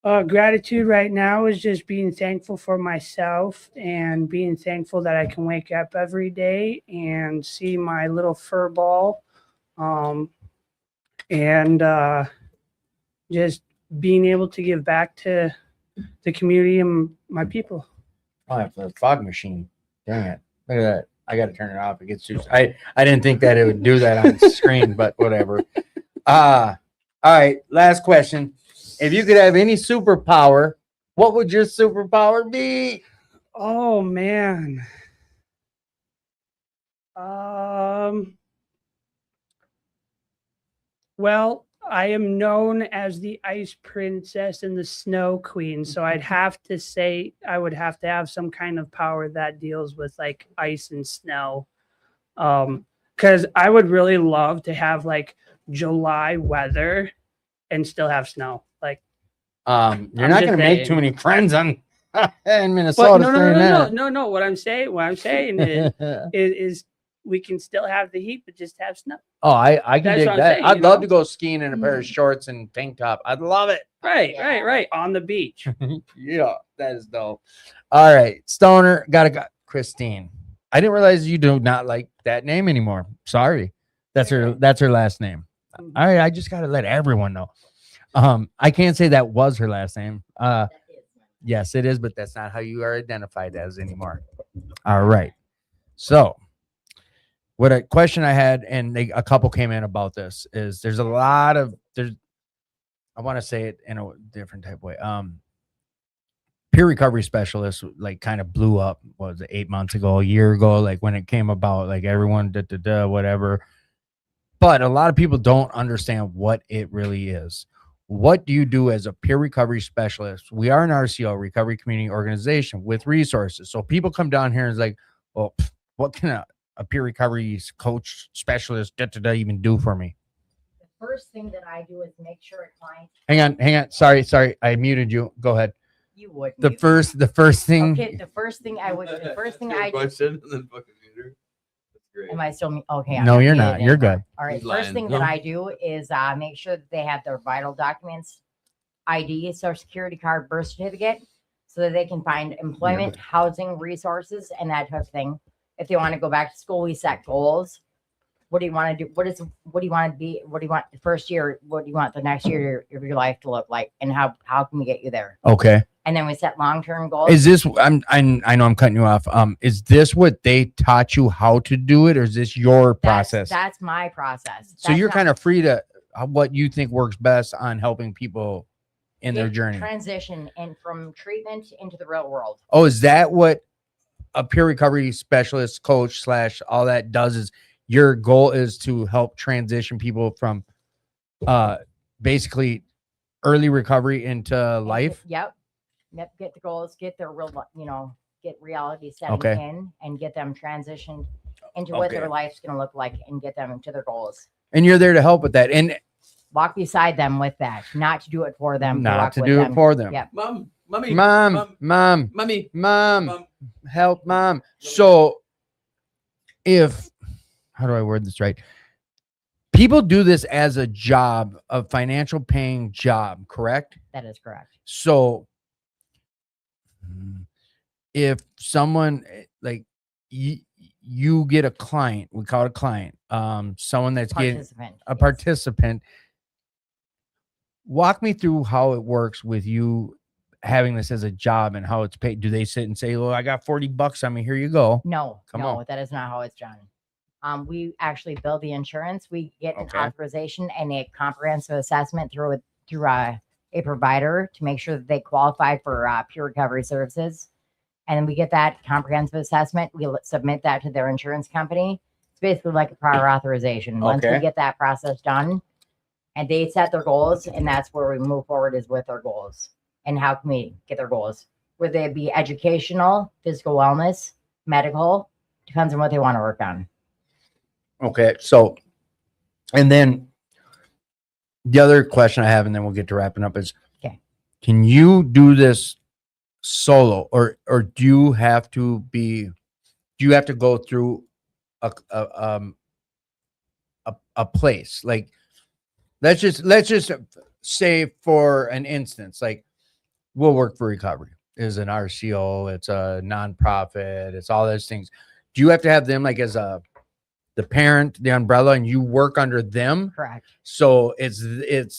Gratitude right now is just being thankful for myself, and being thankful that I can wake up every day and see my little fur ball, and just being able to give back to the community and my people. Oh, it's a fog machine. Dang it. Look at that. I got to turn it off. It gets too. I didn't think that it would do that on the screen, but whatever. All right. Last question. If you could have any superpower, what would your superpower be? Oh, man. Well, I am known as the ice princess and the snow queen. So I'd have to say I would have to have some kind of power that deals with like ice and snow. Because I would really love to have like July weather and still have snow. Like, You're I'm not just going to make too saying. many friends in Minnesota. but no, no, no, saying no, that. no, no. What I'm saying is we can still have the heat, but just have snow. Oh, I can That's dig what I'm that. saying, I'd you love know? to go skiing in a pair of shorts and tank top. I'd love it. Right, Yeah. right. On the beach. Yeah, that is dope. All right, Stoner, got Christine. I didn't realize you do not like that name anymore. Sorry, that's her last name. All right, I just got to let everyone know. I can't say that was her last name. Yes, it is, but that's not how you are identified as anymore. All right. So, what a question I had, and a couple came in about this, is there's a lot of I want to say it in a different type of way. Peer recovery specialists like kind of blew up, what was it, 8 months ago, a year ago, like when it came about, like everyone whatever. But a lot of people don't understand what it really is. What do you do as a peer recovery specialist? We are an RCO, recovery community organization, with resources. So people come down here and is like, well, what can a peer recovery coach specialist even do for me? The first thing that I do is make sure a client. Hang on. Sorry. I muted you. Go ahead. You would. The first thing. Okay, the first thing I would. The first thing I do. question and then fucking meter. That's great. Am I still okay? I'm No, not you're muted not. You're anymore. good. All right. He's First lying. thing that I do is make sure that they have their vital documents, ID, social security card, birth certificate, so that they can find employment, housing, resources, and that type of thing. If they want to go back to school, we set goals. What do you want to do? What do you want to be? What do you want the first year? What do you want the next year of your life to look like? And how can we get you there? Okay. And then we set long-term goals. Is this? I know I'm cutting you off. Is this what they taught you how to do it, or is this your process? That's my process. So you're kind of free to what you think works best on helping people in their journey. transition and from treatment into the real world. Oh, is that what a peer recovery specialist, coach / all that does? Is your goal is to help transition people from basically early recovery into life? Yep. Get the goals, get their real, get reality setting Okay. in and get them transitioned into what Okay. their life's going to look like and get them into their goals. And you're there to help with that, and Walk beside them with that, not to do it for them. not walk to with do them. it for them. Yep. Mom, mommy, Mom, mommy, mom, help, mom. So how do I word this right? People do this as a job, a financial paying job, correct? That is correct. So if someone like you get a client, we call it a client, someone that's getting Participant. a yes. participant, walk me through how it works with you having this as a job and how it's paid. Do they sit and say, "Well, I got $40 on me. Here you go." No, Come no, on. that is not how it's done. We actually build the insurance. We get an Okay. authorization and a comprehensive assessment through a provider to make sure that they qualify for peer recovery services. And then we get that comprehensive assessment. We submit that to their insurance company. It's basically like a prior authorization. Once we Okay. get that process done, and they set their goals, and that's where we move forward is with their goals. And how can we get their goals? Whether they be educational, physical wellness, medical, depends on what they want to work on. Okay. So, and then the other question I have, and then we'll get to wrapping up, is Okay. Can you do this solo, or do you have to go through a place? Like, let's just say, for an instance, like We'll Work for Recovery is an RCO, it's a nonprofit, it's all those things. Do you have to have them like as the parent, the umbrella, and you work under them? Correct. So it's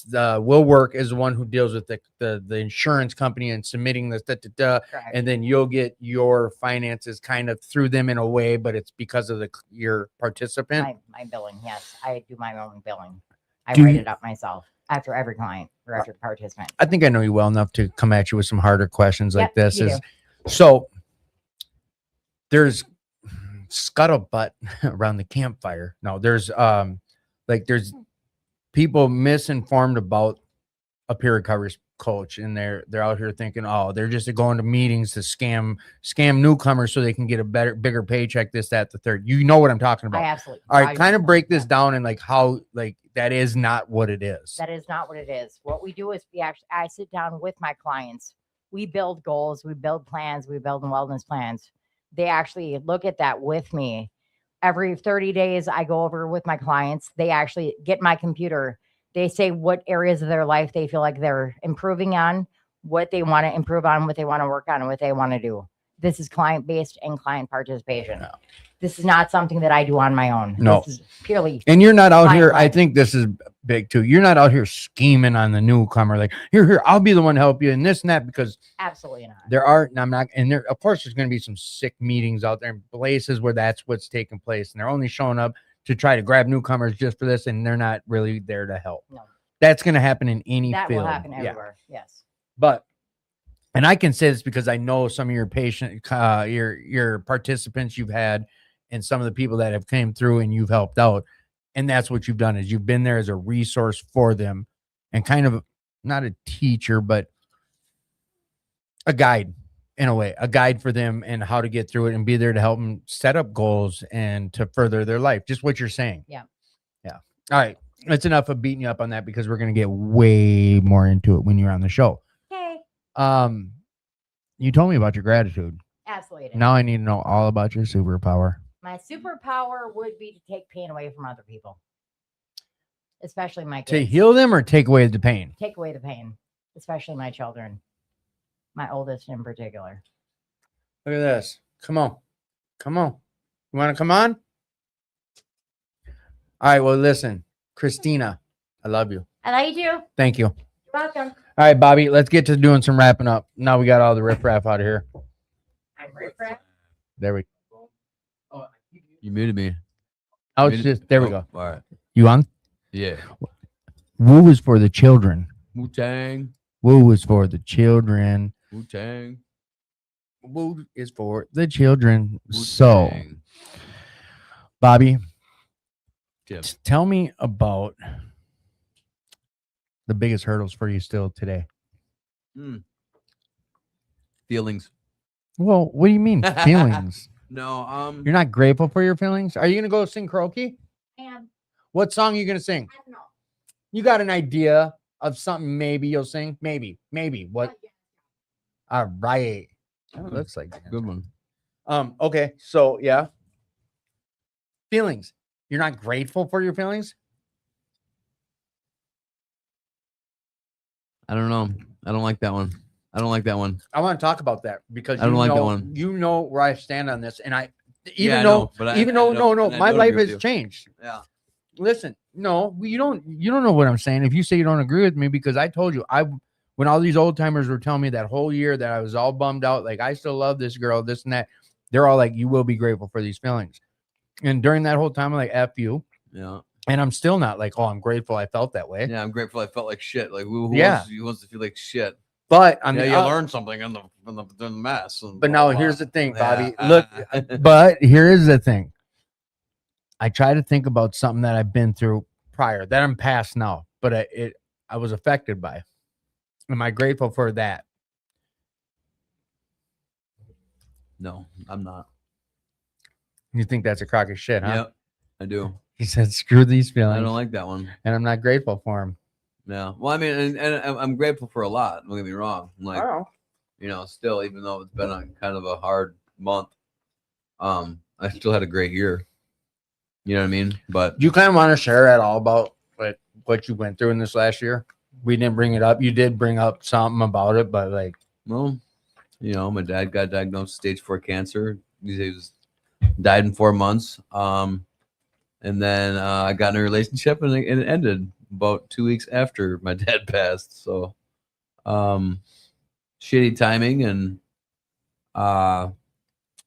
the Will Work is the one who deals with the insurance company and submitting this, Correct. and then you'll get your finances kind of through them in a way, but it's because of your participant. My billing, yes. I do my own billing. I Do write you- it up myself after every client or after participant. I think I know you well enough to come at you with some harder questions like Yep, this. you So there's scuttlebutt around the campfire. No, there's people people misinformed about a peer recovery coach, and they're out here thinking, oh, they're just going to meetings to scam newcomers so they can get a bigger paycheck, this, that, the third. You know what I'm talking I about. absolutely. All right, I kind of know, break this yeah. down and like how like that is not what it is. That is not what it is. What we do is I sit down with my clients. We build goals, we build plans, we build wellness plans. They actually look at that with me. Every 30 days, I go over with my clients. They actually get my computer. They say what areas of their life they feel like they're improving on, what they want to improve on, what they want to work on, and what they want to do. This is client-based and client participation. No. This is not something that I do on my own. No. This is purely And you're not out Client here. I led. think this is big too. You're not out here scheming on the newcomer. Like, here, I'll be the one to help you and this and that, because absolutely not. there are, and I'm not, and there, of course, there's going to be some sick meetings out there in places where that's what's taking place. And they're only showing up to try to grab newcomers just for this. And they're not really there to help. No. That's going to happen in any That field. will happen Yeah. everywhere. Yes. But, and I can say this because I know some of your your participants you've had, and some of the people that have came through and you've helped out. And that's what you've done, is you've been there as a resource for them, and kind of not a teacher, but a guide in a way, a guide for them and how to get through it and be there to help them set up goals and to further their life. Just what you're saying. Yeah. Yeah. All right. That's enough of beating you up on that, because we're going to get way more into it when you're on the show. Okay. You told me about your gratitude. Absolutely. Now I need to know all about your superpower. My superpower would be to take pain away from other people, especially my To kids. heal them or take away the pain? Take away the pain, especially my children, my oldest in particular. Look at this. Come on. Come on. You want to come on? All right. Well, listen, Christina, I love you. I like you. Thank you. All You're welcome. right, Bobby, let's get to doing some wrapping up. Now we got all the riffraff out of here. I'm riffraff. There we go. You muted me. I was Muted- just, there we Oh, go. All right. You on? Yeah. Woo is for the children. Wu Tang. Woo is for the children. Wu Tang. Woo is for the children. So, Wu-Tang. Bobby, Tim. tell me about the biggest hurdles for you still today. Feelings. Well, what do you mean feelings? No. You're not grateful for your feelings? Are you going to go sing karaoke? And What song are you going to sing? I don't know. You got an idea of something maybe you'll sing? Maybe. What? All right. Oh, looks like that. Good one. Okay. So, yeah. Feelings. You're not grateful for your feelings? I don't know. I don't like that one. I don't like that one. I want to talk about that because I don't you like that know, one. You know where I stand on this, and I Yeah, I even know, though but I no, don't- I my don't life agree with has you. changed. Yeah. Listen, no, you don't know what I'm saying if you say you don't agree with me, because I told you when all these old timers were telling me that whole year that I was all bummed out, like I still love this girl, this and that. They're all like, you will be grateful for these feelings. And during that whole time, I'm like, F you. Yeah. And I'm still not like, oh, I'm grateful I felt that way. Yeah. I'm grateful. I felt like shit. Like who Yeah. wants to feel like shit? But on Yeah, the you learn something in the mess. And But blah, now blah, here's blah. the thing, Yeah. Bobby. Look, but here is the thing. I try to think about something that I've been through prior that I'm past now, but I was affected by. Am I grateful for that? No, I'm not. You think that's a crock of shit, huh? Yep, I do. He said, "Screw these I feelings," don't like that one. and I'm not grateful for them. Yeah. Well, I mean, and I'm grateful for a lot. Don't get me wrong. I'm like, Oh. still, even though it's been a kind of a hard month, I still had a great year. You know what I mean? But Do you kind of want to share at all about what you went through in this last year? We didn't bring it up. You did bring up something about it, but like, well, my dad got diagnosed with stage 4 cancer. He died in 4 months. And then I got in a relationship and it ended about 2 weeks after my dad passed. So, shitty timing. And,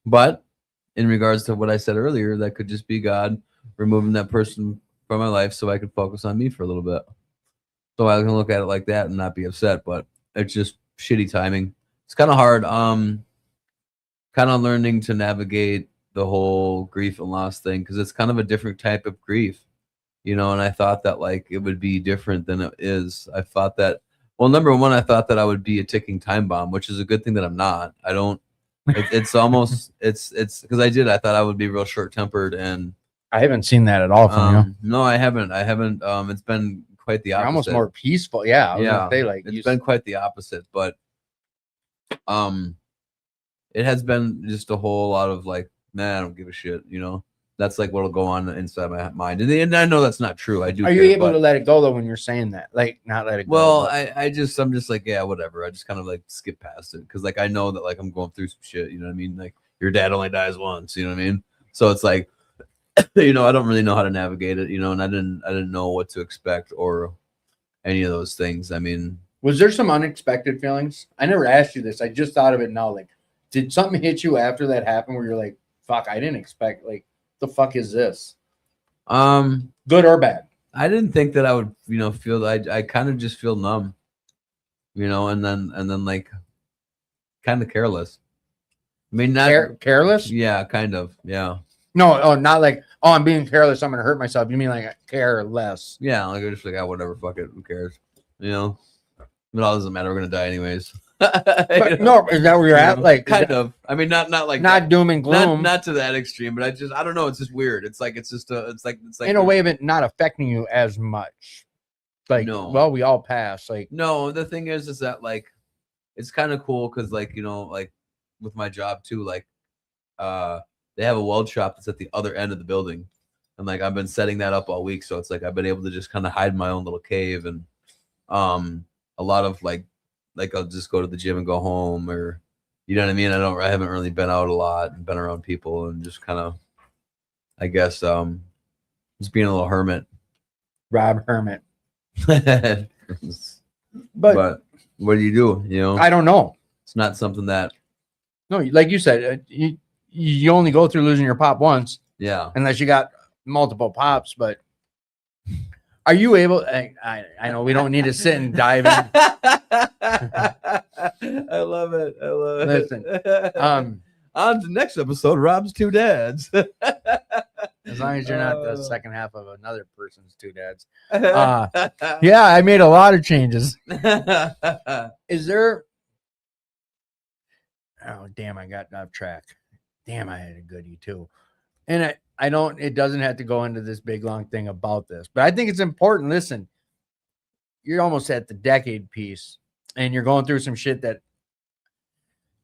but in regards to what I said earlier, that could just be God removing that person from my life so I could focus on me for a little bit. So I can look at it like that and not be upset, but it's just shitty timing. It's kind of hard. Kind of learning to navigate the whole grief and loss thing, because it's kind of a different type of grief. you know, and I thought that like it would be different than it is. I thought that, well, number one, I thought that I would be a ticking time bomb, which is a good thing that I'm not. I don't. It's almost it's because I thought I would be real short tempered, and I haven't seen that at all from you. no, I haven't. It's been quite the You're opposite. almost more peaceful. Yeah. I was Yeah, gonna say, like, it's been quite the opposite, but it has been just a whole lot of like, man, I don't give a shit, you know. That's like what'll go on inside my mind, and I know that's not true. I do. Are you care, able but- to let it go though when you're saying that? Like, not let it go. Well, but- I'm just like, yeah, whatever. I just kind of like skip past it because like I know that like I'm going through some shit. You know what I mean? Like your dad only dies once. You know what I mean? So it's like, you know, I don't really know how to navigate it. You know, and I didn't know what to expect or any of those things. I mean, was there some unexpected feelings? I never asked you this. I just thought of it now. Like, did something hit you after that happened where you're like, fuck, I didn't expect, like, the fuck is this? Good or bad? I didn't think that I would, you know, feel. I kind of just feel numb, you know, and then like kind of careless. I mean, not Careless? Yeah, kind of. Yeah. No, oh, not like, oh, I'm being careless, I'm gonna hurt myself. You mean like careless? Yeah, like I just like, whatever, fuck it, who cares? You know, it all doesn't matter. We're gonna die anyways. But no, is that where you're at? Like, is kind that- of. I mean, not like not that. doom and gloom. Not to that extreme, but I don't know. It's just weird. It's like it's like in a way of it not affecting you as much. Like, No. well, we all pass. Like, No, the thing is that like it's kind of cool because like, you know, like with my job too, like they have a weld shop that's at the other end of the building, and like I've been setting that up all week, so it's like I've been able to just kind of hide in my own little cave, and a lot of like I'll just go to the gym and go home, or you know what I mean. I haven't really been out a lot and been around people, and just kind of, I guess, just being a little hermit. Rob Hermit. but But what do? You know, I don't know. it's not something that, No, like you said, you only go through losing your pop once, yeah. unless you got multiple pops. But are you able? I know we don't need to sit and dive in. I love it. I love Listen, it. On to the next episode, Rob's two dads. As long as you're not the second half of another person's two dads. yeah. Yeah, I made a lot of changes. Is there? Oh, damn! I got off track. Damn, I had a goodie too. And I don't. It doesn't have to go into this big long thing about this, but I think it's important. Listen, you're almost at the decade piece, and you're going through some shit that.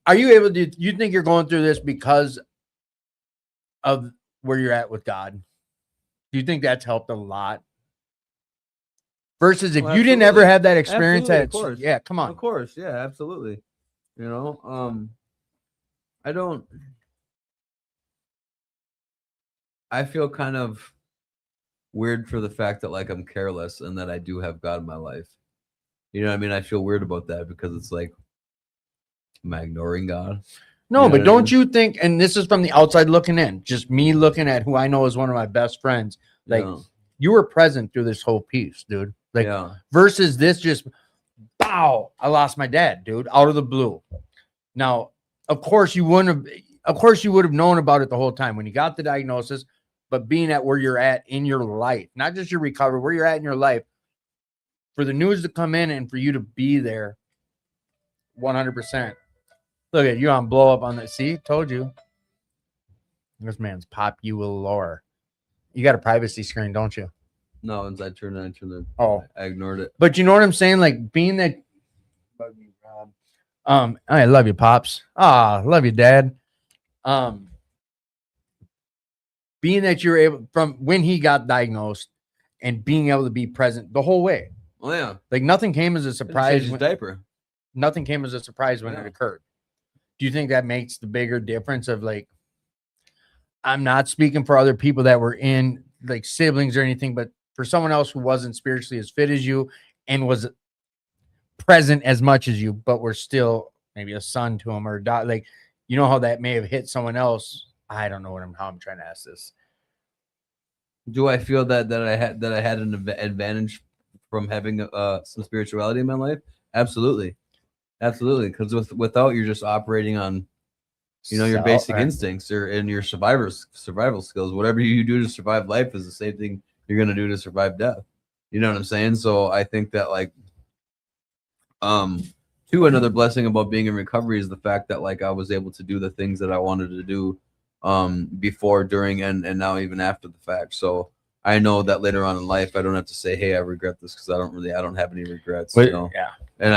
Are you able to? You think you're going through this because of where you're at with God? Do you think that's helped a lot? Versus if Well, you didn't ever absolutely. have that experience, Absolutely, of that's course. yeah, come on. Of course, yeah, absolutely. You know, I feel kind of weird for the fact that like I'm careless and that I do have God in my life. You know what I mean? I feel weird about that because it's like, am I ignoring God? No, You know but what I don't you think, and this is from the outside looking in, just me looking at who I know is one of my best friends, like Yeah. you were present through this whole piece, dude. Like yeah. versus this just bow, I lost my dad, dude, out of the blue. Now, of course you would have known about it the whole time when you got the diagnosis, but being at where you're at in your life, not just your recovery, where you're at in your life, for the news to come in and for you to be there 100%. Look at you on blow up on that. See, told you. This man's popular. You got a privacy screen, don't you? No, once I turned it, Oh, I ignored it. but you know what I'm saying? Like being that. I love you, pops. Love you, dad. Being that you're able from when he got diagnosed and being able to be present the whole way. Oh yeah. Like nothing came as a Change surprise. his When, diaper. nothing came as a surprise when Yeah. it occurred. Do you think that makes the bigger difference of like, I'm not speaking for other people that were in like siblings or anything, but for someone else who wasn't spiritually as fit as you and was present as much as you, but were still maybe a son to him or like, you know how that may have hit someone else. I don't know how I'm trying to ask this. Do I feel that I had an advantage from having some spirituality in my life? Absolutely. Because without, you're just operating on, you know, your basic instincts or in your survival skills. Whatever you do to survive life is the same thing you're gonna do to survive death. You know what I'm saying? So I think that like too, another blessing about being in recovery is the fact that like I was able to do the things that I wanted to do before, during, and now even after the fact. So I know that later on in life I don't have to say, hey, I regret this, because I don't have any regrets. You know? Yeah. And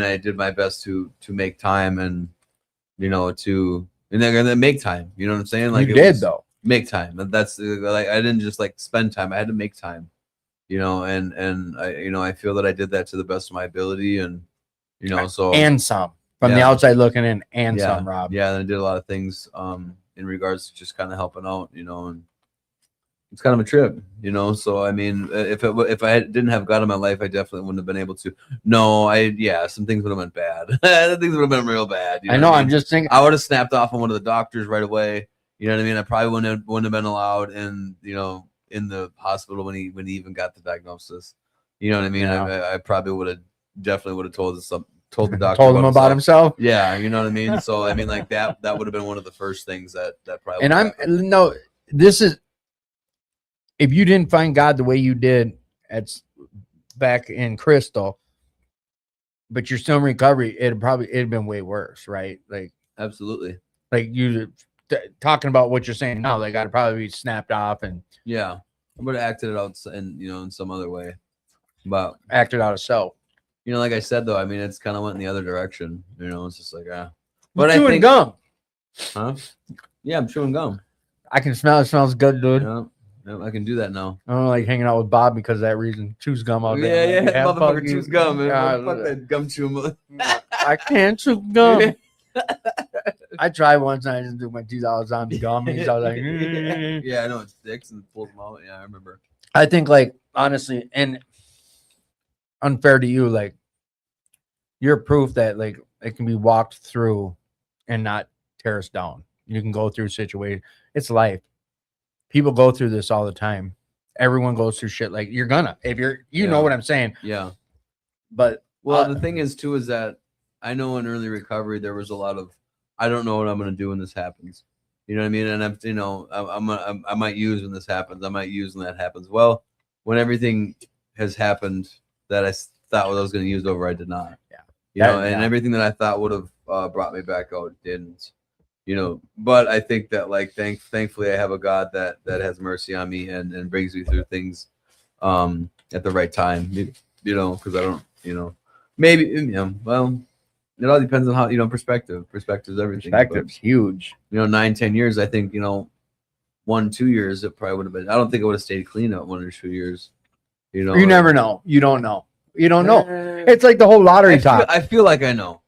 I did my best to make time, and you know, and they're gonna make time. You know what I'm saying? Like You it did was- though. make time. That's like I didn't just like spend time. I had to make time. You know, and I feel that I did that to the best of my ability, and you know, so And some from the Yeah. outside looking in, and yeah, some, Rob. yeah, and I did a lot of things in regards to just kind of helping out, you know, and it's kind of a trip, you know. So I mean, if I didn't have God in my life, I definitely wouldn't have been able to. No, some things would have been bad. Things would have been real bad. You I know. what I'm mean? just thinking. I would have snapped off on one of the doctors right away. You know what I mean? I probably wouldn't have been allowed in, you know, in the hospital when he even got the diagnosis. You know what I mean? Yeah. I probably would have told the doctor Told him about himself. Yeah, you know what I mean. So I mean, like that would have been one of the first things that probably. And would happen. no, this is, if you didn't find God the way you did back in Crystal, but you're still in recovery, it'd been way worse, right? Absolutely. Like you talking about what you're saying now, they got to probably be snapped off and Yeah, I would have acted it out in some other way, but acted out of self. you know, like I said though, I mean, it's kind of went in the other direction. You know, it's just like But Chewing I think, gum. huh? Yeah, I'm chewing gum. I can smell it. Smells good, dude. Yeah, I can do that now. I don't like hanging out with Bob because of that reason. Chews gum all day. Yeah, I'm like, motherfucker fuck you. chews gum, man. God, Fuck that gum chew. I can't chew gum. I tried once and I just do my teeth all on gummies. I was like, "Mm." Yeah, I know it sticks and pulls them out. Yeah, I remember. I think, like, honestly, and unfair to you, like, you're proof that like it can be walked through and not tear us down. You can go through situations. It's life. People go through this all the time. Everyone goes through shit. Like, you're gonna, if you're, you know Yeah. what I'm saying. Yeah. But Well, the thing is too is that I know in early recovery there was a lot of I don't know what I'm gonna do when this happens. You know what I mean? And I'm, you know, I might use when this happens. I might use when that happens. Well, when everything has happened that I thought I was going to use over, I did not. Yeah. You know, and everything that I thought would have brought me back out didn't. You know, but I think that like thankfully I have a God that has mercy on me and brings me through things at the right time. You know, because I don't, you know, maybe, you know, well, it all depends on how, you know, perspective. Perspective is everything. perspective's huge. You know, 9-10 years, I think, you know, 1-2 years, it probably would have been. I don't think it would have stayed clean at 1 or 2 years. You know, You never know. You don't know. You don't know. It's like the whole lottery talk. I feel like I know.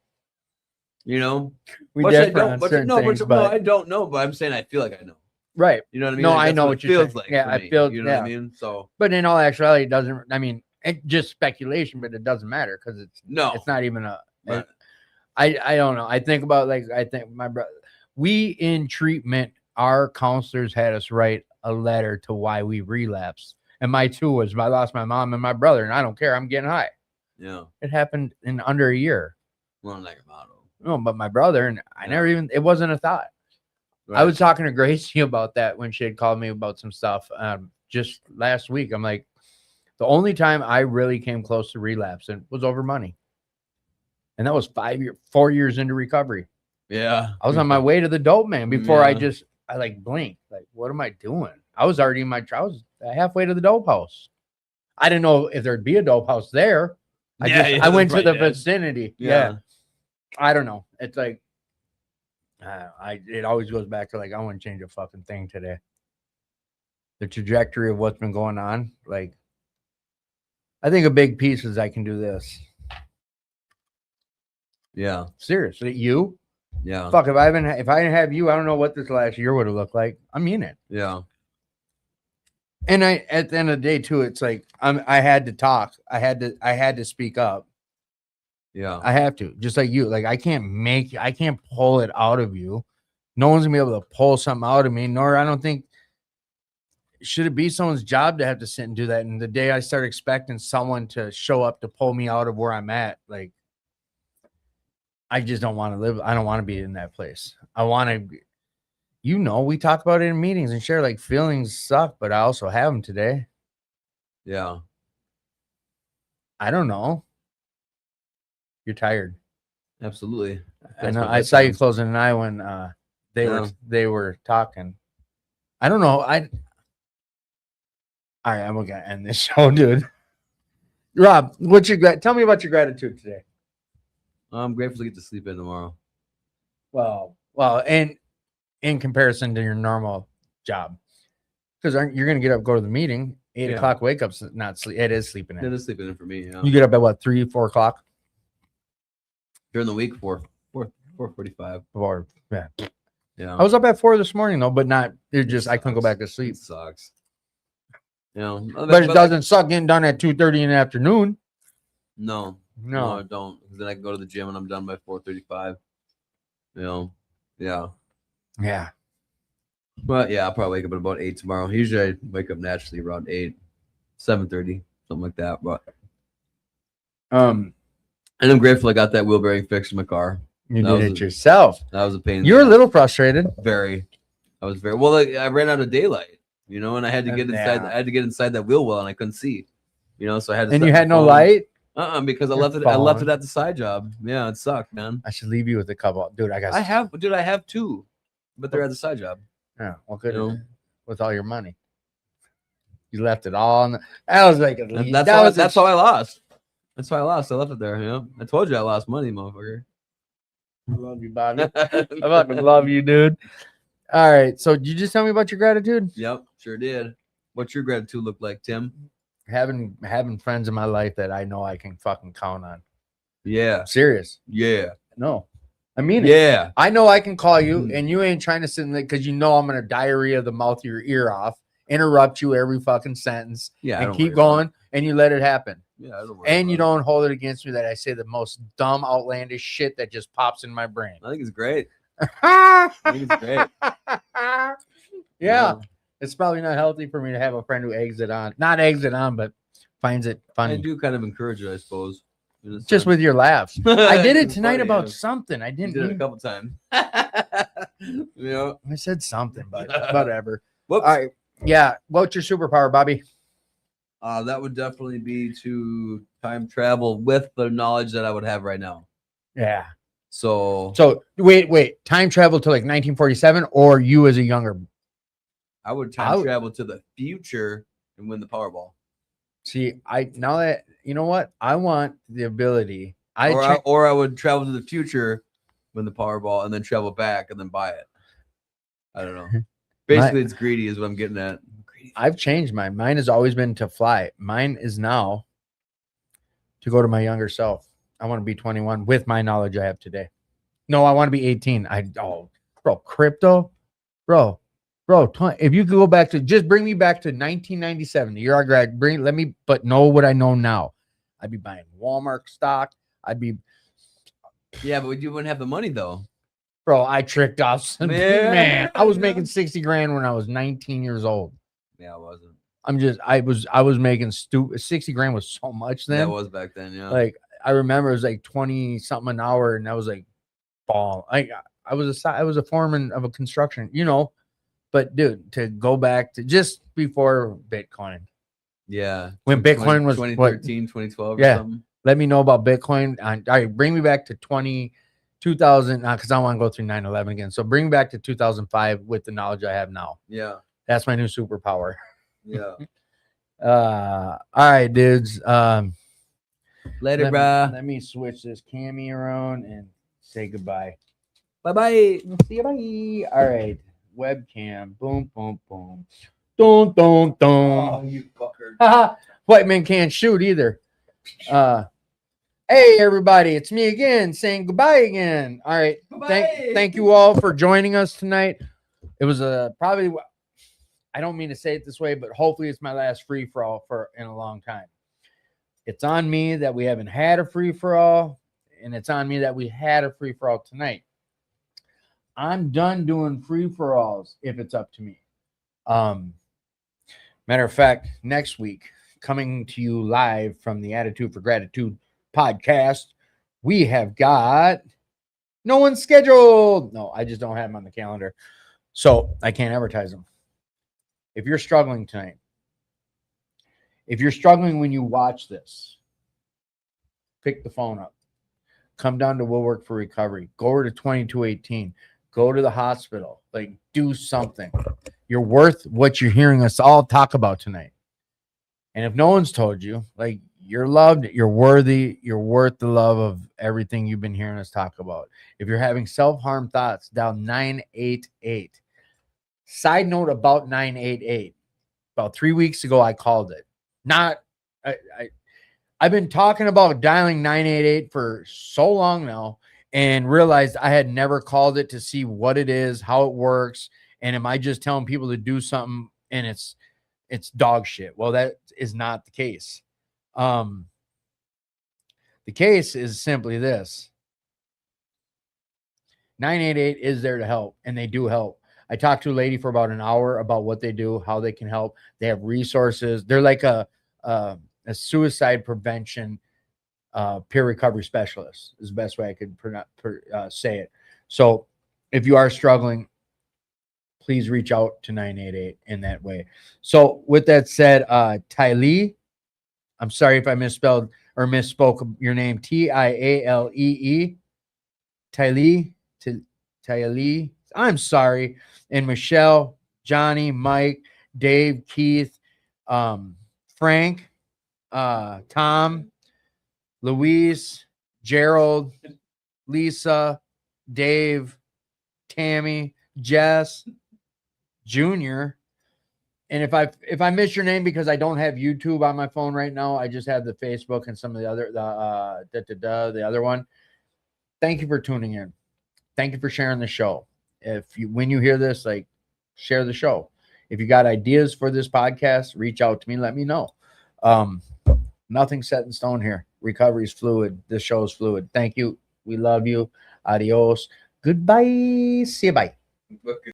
You know, We Which I differ don't, on but certain no, things, no, but I don't know. But I'm saying I feel like I know. right. You know what I mean? No, Like, I that's know what what it you're feels saying. like. Yeah, for I me, feel- You know yeah. what I mean? So But in all actuality, it doesn't. I mean, it's just speculation, but it doesn't matter because no, it's not even a. Right. I don't know. I think about, like, I think my brother. We in treatment, our counselors had us write a letter to why we relapsed, and my two was I lost my mom and my brother, and I don't care. I'm getting high. yeah. It happened in under a year. Well, like a motto. No, but my brother and I Yeah. never even. It wasn't a thought. I Right. was talking to Gracie about that when she had called me about some stuff just last week. I'm like, the only time I really came close to relapsing was over money. And that was 4 years into recovery. Yeah. I was on my way to the dope man before I Yeah. like blinked. Like, what am I doing? I was already in my trousers halfway to the dope house. I didn't know if there'd be a dope house there. I went to right, the yeah. vicinity. Yeah. Yeah. I don't know. It's like, it always goes back to like, I wouldn't change a fucking thing today. The trajectory of what's been going on. Like, I think a big piece is I can do this. Yeah. Seriously, you Yeah. fuck. If I didn't have you, I don't know what this last year would have looked like. I mean it. Yeah. And at the end of the day too, it's like I had to talk. I had to speak up. Yeah. I have to, just like you. Like, I can't pull it out of you. No one's gonna be able to pull something out of me. Nor I don't think should it be someone's job to have to sit and do that. And the day I start expecting someone to show up to pull me out of where I'm at, like, I just don't want to live. I don't want to be in that place. I want to, we talk about it in meetings and share, like, feelings suck, but I also have them today. Yeah. I don't know. You're tired. Absolutely. I That's know. what I that saw you sounds. closing an eye when Yeah. they were talking. I don't know. All right, I'm gonna end this show, dude. Rob, tell me about your gratitude today. I'm grateful to get to sleep in tomorrow. Well, and in comparison to your normal job, because you're gonna get up, go to the meeting, 8 o'clock wake up's not sleep. It is sleeping It in. is sleeping in for me. Yeah. You get up at what, 3-4 o'clock? During the week, 4:45. Or yeah. Yeah. I was up at 4 this morning though, but not. It just I couldn't go back to sleep. It sucks. You know, But it doesn't suck getting done at 2:30 in the afternoon. No, No. I don't. 'Cause then I can go to the gym and I'm done by 4:35. You know, yeah. Yeah. But yeah, I'll probably wake up at about 8 tomorrow. Usually I wake up naturally around 8, 7:30, something like that. But and I'm grateful I got that wheel bearing fixed in my car. You That did was it a- yourself. That was a pain. in the You're a ass. little frustrated. Very. I was very well. I ran out of daylight, you know, and I had to get inside. Yeah. I had to get inside that wheel well, and I couldn't see, you know. So I had to. And set you my had no phone- light. Because I Your left it. I left it phone. at the side job. Yeah, it sucked, man. I should leave you with a couple. Dude, I got I have, dude. I have two, but they're at the side job. Yeah, well, good. You know? With all your money. You left it all on the, that was like a And lead. that's how I lost. That's how I lost. I left it there. You know, I told you I lost money, motherfucker. I love you, Bobby. I fucking love you, dude. All right. So did you just tell me about your gratitude? Yep, sure did. What's your gratitude look like, Tim? Having friends in my life that I know I can fucking count on. Yeah, Serious. yeah, No. I mean it. yeah. I know I can call you Mhm. and you ain't trying to sit in there because you know I'm gonna diarrhea the mouth of your ear off, interrupt you every fucking sentence, Yeah, I and don't keep worry about going, and you let it happen. it. Yeah, I don't worry And you about don't hold it against me that I say the most dumb, outlandish shit that just pops in my brain. it. I think it's great. I think it's great. Yeah. It's probably not healthy for me to have a friend who eggs it on. Not eggs it on, but finds it I funny. do kind of encourage it, I suppose. in a Just sense. with your laughs. I did it It's tonight funny, about yeah. something. I You didn't did it a mean- couple times. You know, I said something, but whatever. whoops. All right. Yeah. What's your superpower, Bobby? That would definitely be to time travel with the knowledge that I would have right now. Yeah. So So wait. Time travel to like 1947 or you as a younger. I would I time would- travel to the future and win the Powerball. See, now that you know what I want the ability. Or I would travel to the future, win the Powerball, and then travel back and then buy it. I don't know. Basically, it's greedy, is what I'm getting at. Greedy. I've changed mine. Mine has always been to fly. Mine is now to go to my younger self. I want to be 21 with my knowledge I have today. No, I want to be 18. Bro, crypto, bro. If you could go back to just bring me back to 1997, the year I graduated, but know what I know now. I'd be buying Walmart stock. I'd be, Yeah, but you wouldn't have the money though. bro, I tricked off some Yeah, man. I was yeah. making 60 grand when I was 19 years old. Yeah, I wasn't. I was making 60 grand was so much then. That was back then. Yeah. Like I remember it was like 20 something an hour, and I was like, ball. I was a foreman of a construction, you know. But dude, to go back to just before Bitcoin, yeah. when Bitcoin was what, 2013, 2012 Yeah. or something. let me know about Bitcoin. All right, bring me back to 2000, because I want to go through 9/11 again. So bring me back to 2005 with the knowledge I have now. Yeah. That's my new superpower. Yeah. All right, dudes. Later, Let bruh. me switch this cami around and say goodbye. Bye bye. See you, bye. All right, webcam. Boom, boom, boom. Dun, dun, dun. you fucker. Haha, white men can't shoot either. Hey everybody, it's me again saying goodbye again. All right, thank you all for joining us tonight. It was probably, I don't mean to say it this way, but hopefully it's my last free for all in a long time. It's on me that we haven't had a free for all, and it's on me that we had a free for all tonight. I'm done doing free for alls if it's up to me. Matter of fact, next week, coming to you live from the Attitude for Gratitude podcast, we have got no one scheduled. No, I just don't have them on the calendar, so I can't advertise them. If you're struggling tonight, If you're struggling when you watch this, pick the phone up. Come down to Will Work for Recovery. Go over to 2218. Go to the hospital. Like, do something. You're worth what you're hearing us all talk about tonight. And if no one's told you, like, you're loved, you're worthy, you're worth the love of everything you've been hearing us talk about. If you're having self-harm thoughts, dial 988. Side note about 988. About 3 weeks ago, I called it. I've been talking about dialing 988 for so long now and realized I had never called it to see what it is, how it works, and am I just telling people to do something and it's dog shit. Well, that is not the case. The case is simply this. 988 is there to help, and they do help. I talked to a lady for about an hour about what they do, how they can help. They have resources. They're like a suicide prevention peer recovery specialist is the best way I could say it. So if you are struggling, please reach out to 988 in that way. So with that said, Tylee, I'm sorry if I misspelled or misspoke your name. Tialee. Tylee. I'm sorry. And Michelle, Johnny, Mike, Dave, Keith, Frank, Tom, Louise, Gerald, Lisa, Dave, Tammy, Jess, Junior. And if I miss your name because I don't have YouTube on my phone right now, I just have the Facebook and some of the other the other one. Thank you for tuning in. Thank you for sharing the show. When you hear this, like, share the show. If you got ideas for this podcast, reach out to me. Let me know. Nothing set in stone here. Recovery is fluid. This show is fluid. Thank you. We love you. Adios. Goodbye. See you. Bye.